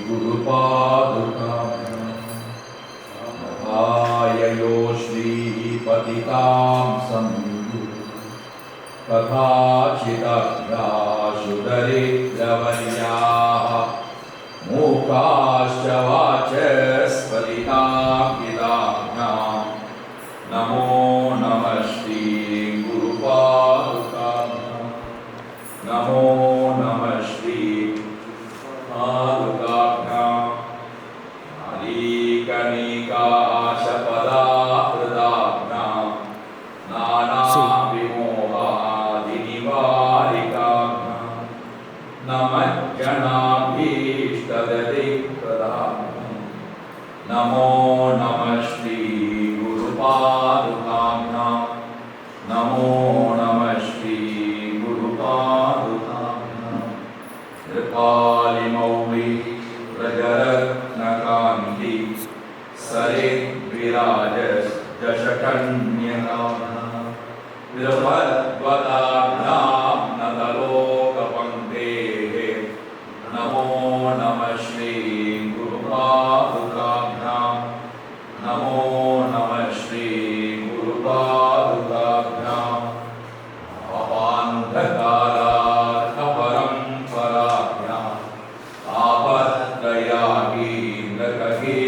गुरुपादुकाभ्यां नभाययो श्रीपतितां सन्तु कथाचिताभ्याशु दरिद्रवर्याः मूकाश्च वाचस्पतिताभ्यां नमो नमः श्री गुरुपादुकाभ्यां नमो नमः श्री पादुकाभ्यां नारीकनिकाशपदाहृदाभ्यां द्रवद्वदाभ्यां नतलोकपङ्क्तेः नमो नमः श्री गुरुपादुकाभ्यां नमो नमः श्री गुरुपादुकाभ्यां अपान्धकारार्कपरम्पराभ्याम्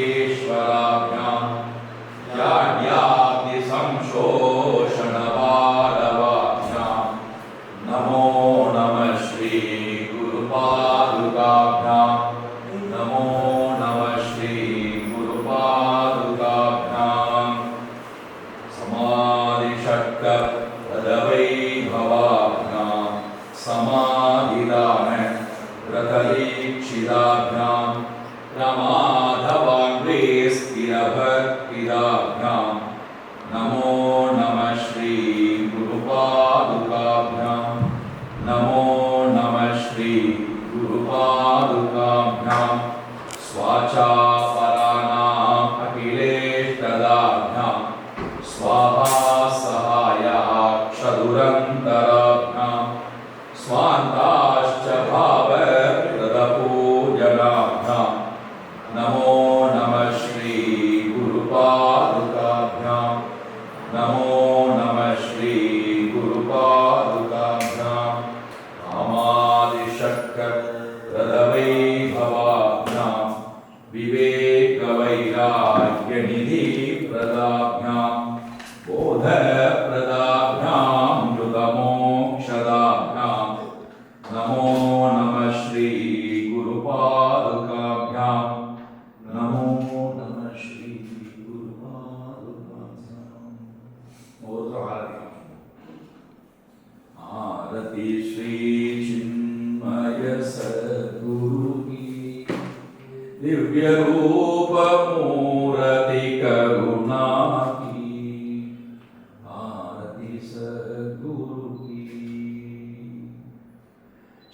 आपत्त्रयागीन्द्रकहेश्वराभ्यां याज्ञाग्निसंशोषणवारवाभ्यां नमो नमः श्री गुरुपादुकाभ्यां नमो नमः श्री गुरुपादुकाभ्यां समाधिषट्कपदवैभवाभ्यां समाधिदान व्रतदीक्षिताभ्यां प्रमाधवाग्रे स्थिरभक्तिदाभ्यां नमो नमः श्री गुरुपादुकाभ्यां नमो नमः श्री गुरुपादुकाभ्यां स्वाचापराणाम् अखिलेष्टदाभ्यां स्वाहा सहायाक्षदुरन्तराभ्यां स्वान्ताश्च भावप्रदपूजनाभ्यां नमो नमः श्री गुरुपादुकाभ्यां नमो नमः श्री गुरुपादुकाभ्यां कामादिषट्कप्रदवैभवाभ्यां विवेकवैराग्यनिधिप्रदाभ्यां बोधप्रदाभ्यां युगमोक्षदाभ्यां नमो नमः श्री गुरुपादुकाभ्यां नमो नमः श्री गुरुपादुकाभ्यां आरति श्री चिन्मय सद्गुरु की दिव्य रूप मूर्ति करुणा की आरति सद्गुरु की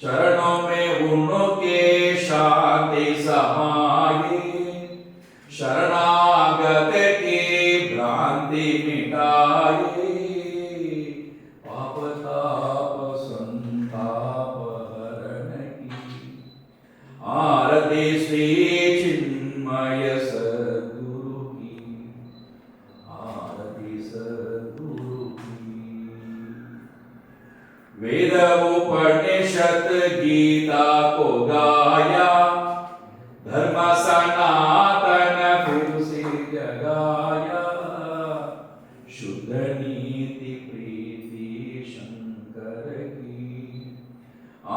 चरणों में उनके शांति समाये शरणागत की भ्रांति मिटाए पाप ताप संताप हरण की आरति श्री चिन्मय सद्गुरु की आरति सद्गुरु की वेद उपनिषद गीता को गाया धर्म सनातन फिर से जगाया शुद्ध नीति प्रीति शंकर की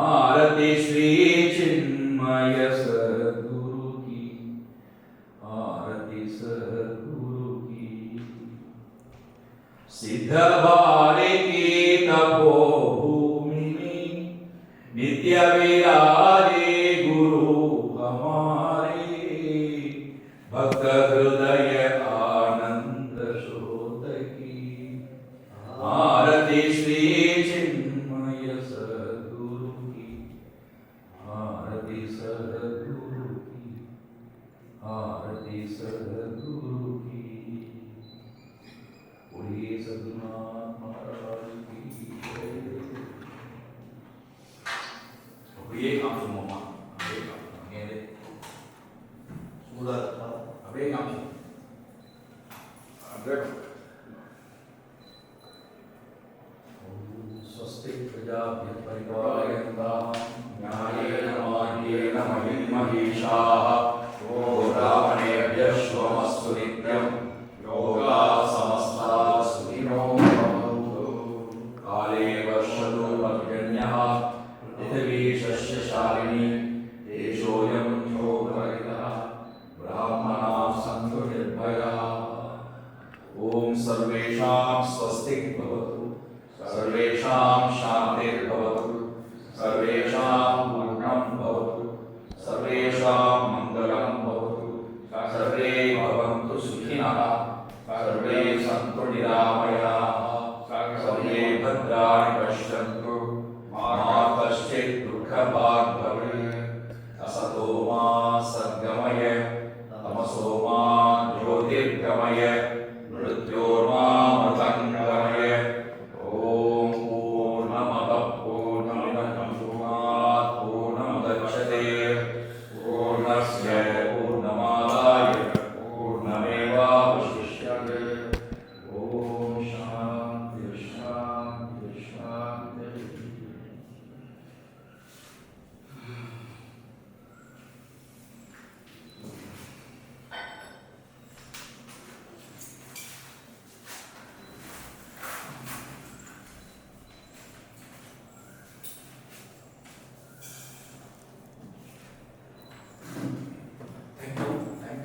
आरति श्री चिन्मय सद्गुरु की आरति सद्गुरु की सिद्ध बारे की तपोभूमि में नित्य विराजे गुरु हमारे भक्त हृदय आनंद शोध की आरति श्री चिन्मय सद्गुरु की आरति सद्गुरु की आरति सद्गुरु की बोलिए सद्गुरुनाथ महाराज की जय। ये काम सुनो मां अबे काम मेरे सुधा अबे काम अबे स्वस्ति प्रजाभ्यः परिपालयन्तां न्यायेन मार्गेण महीं महिषाः गोब्राह्मणेभ्यः शुभमस्तु नित्यं लोकाः समस्ताः सुखिनो भवन्तु काले वर्षतु पर्जन्यः पृथिवी शस्यशालिनी देशोऽयं क्षोभरहितः ब्राह्मणाः सन्तु निर्भयाः ॐ सर्वेषां स्वस्तिः भवतु सर्वेषां शान्तिर्भवतु सर्वेषां पूर्णं भवतु सर्वेषां मङ्गलं भवतु सर्वे भवन्तु सुखिनः सर्वे सन्तु निरामयाः सर्वे भद्राणि पश्यन्तु मा कश्चित् दुःखभाग् भवेत् असतो मा सद्गमय तमसो मा ज्योतिर्गमय मृत्योर्मामृतङ्गमय ॐ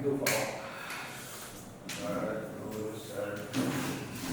தேங்க்யூ ஃபார்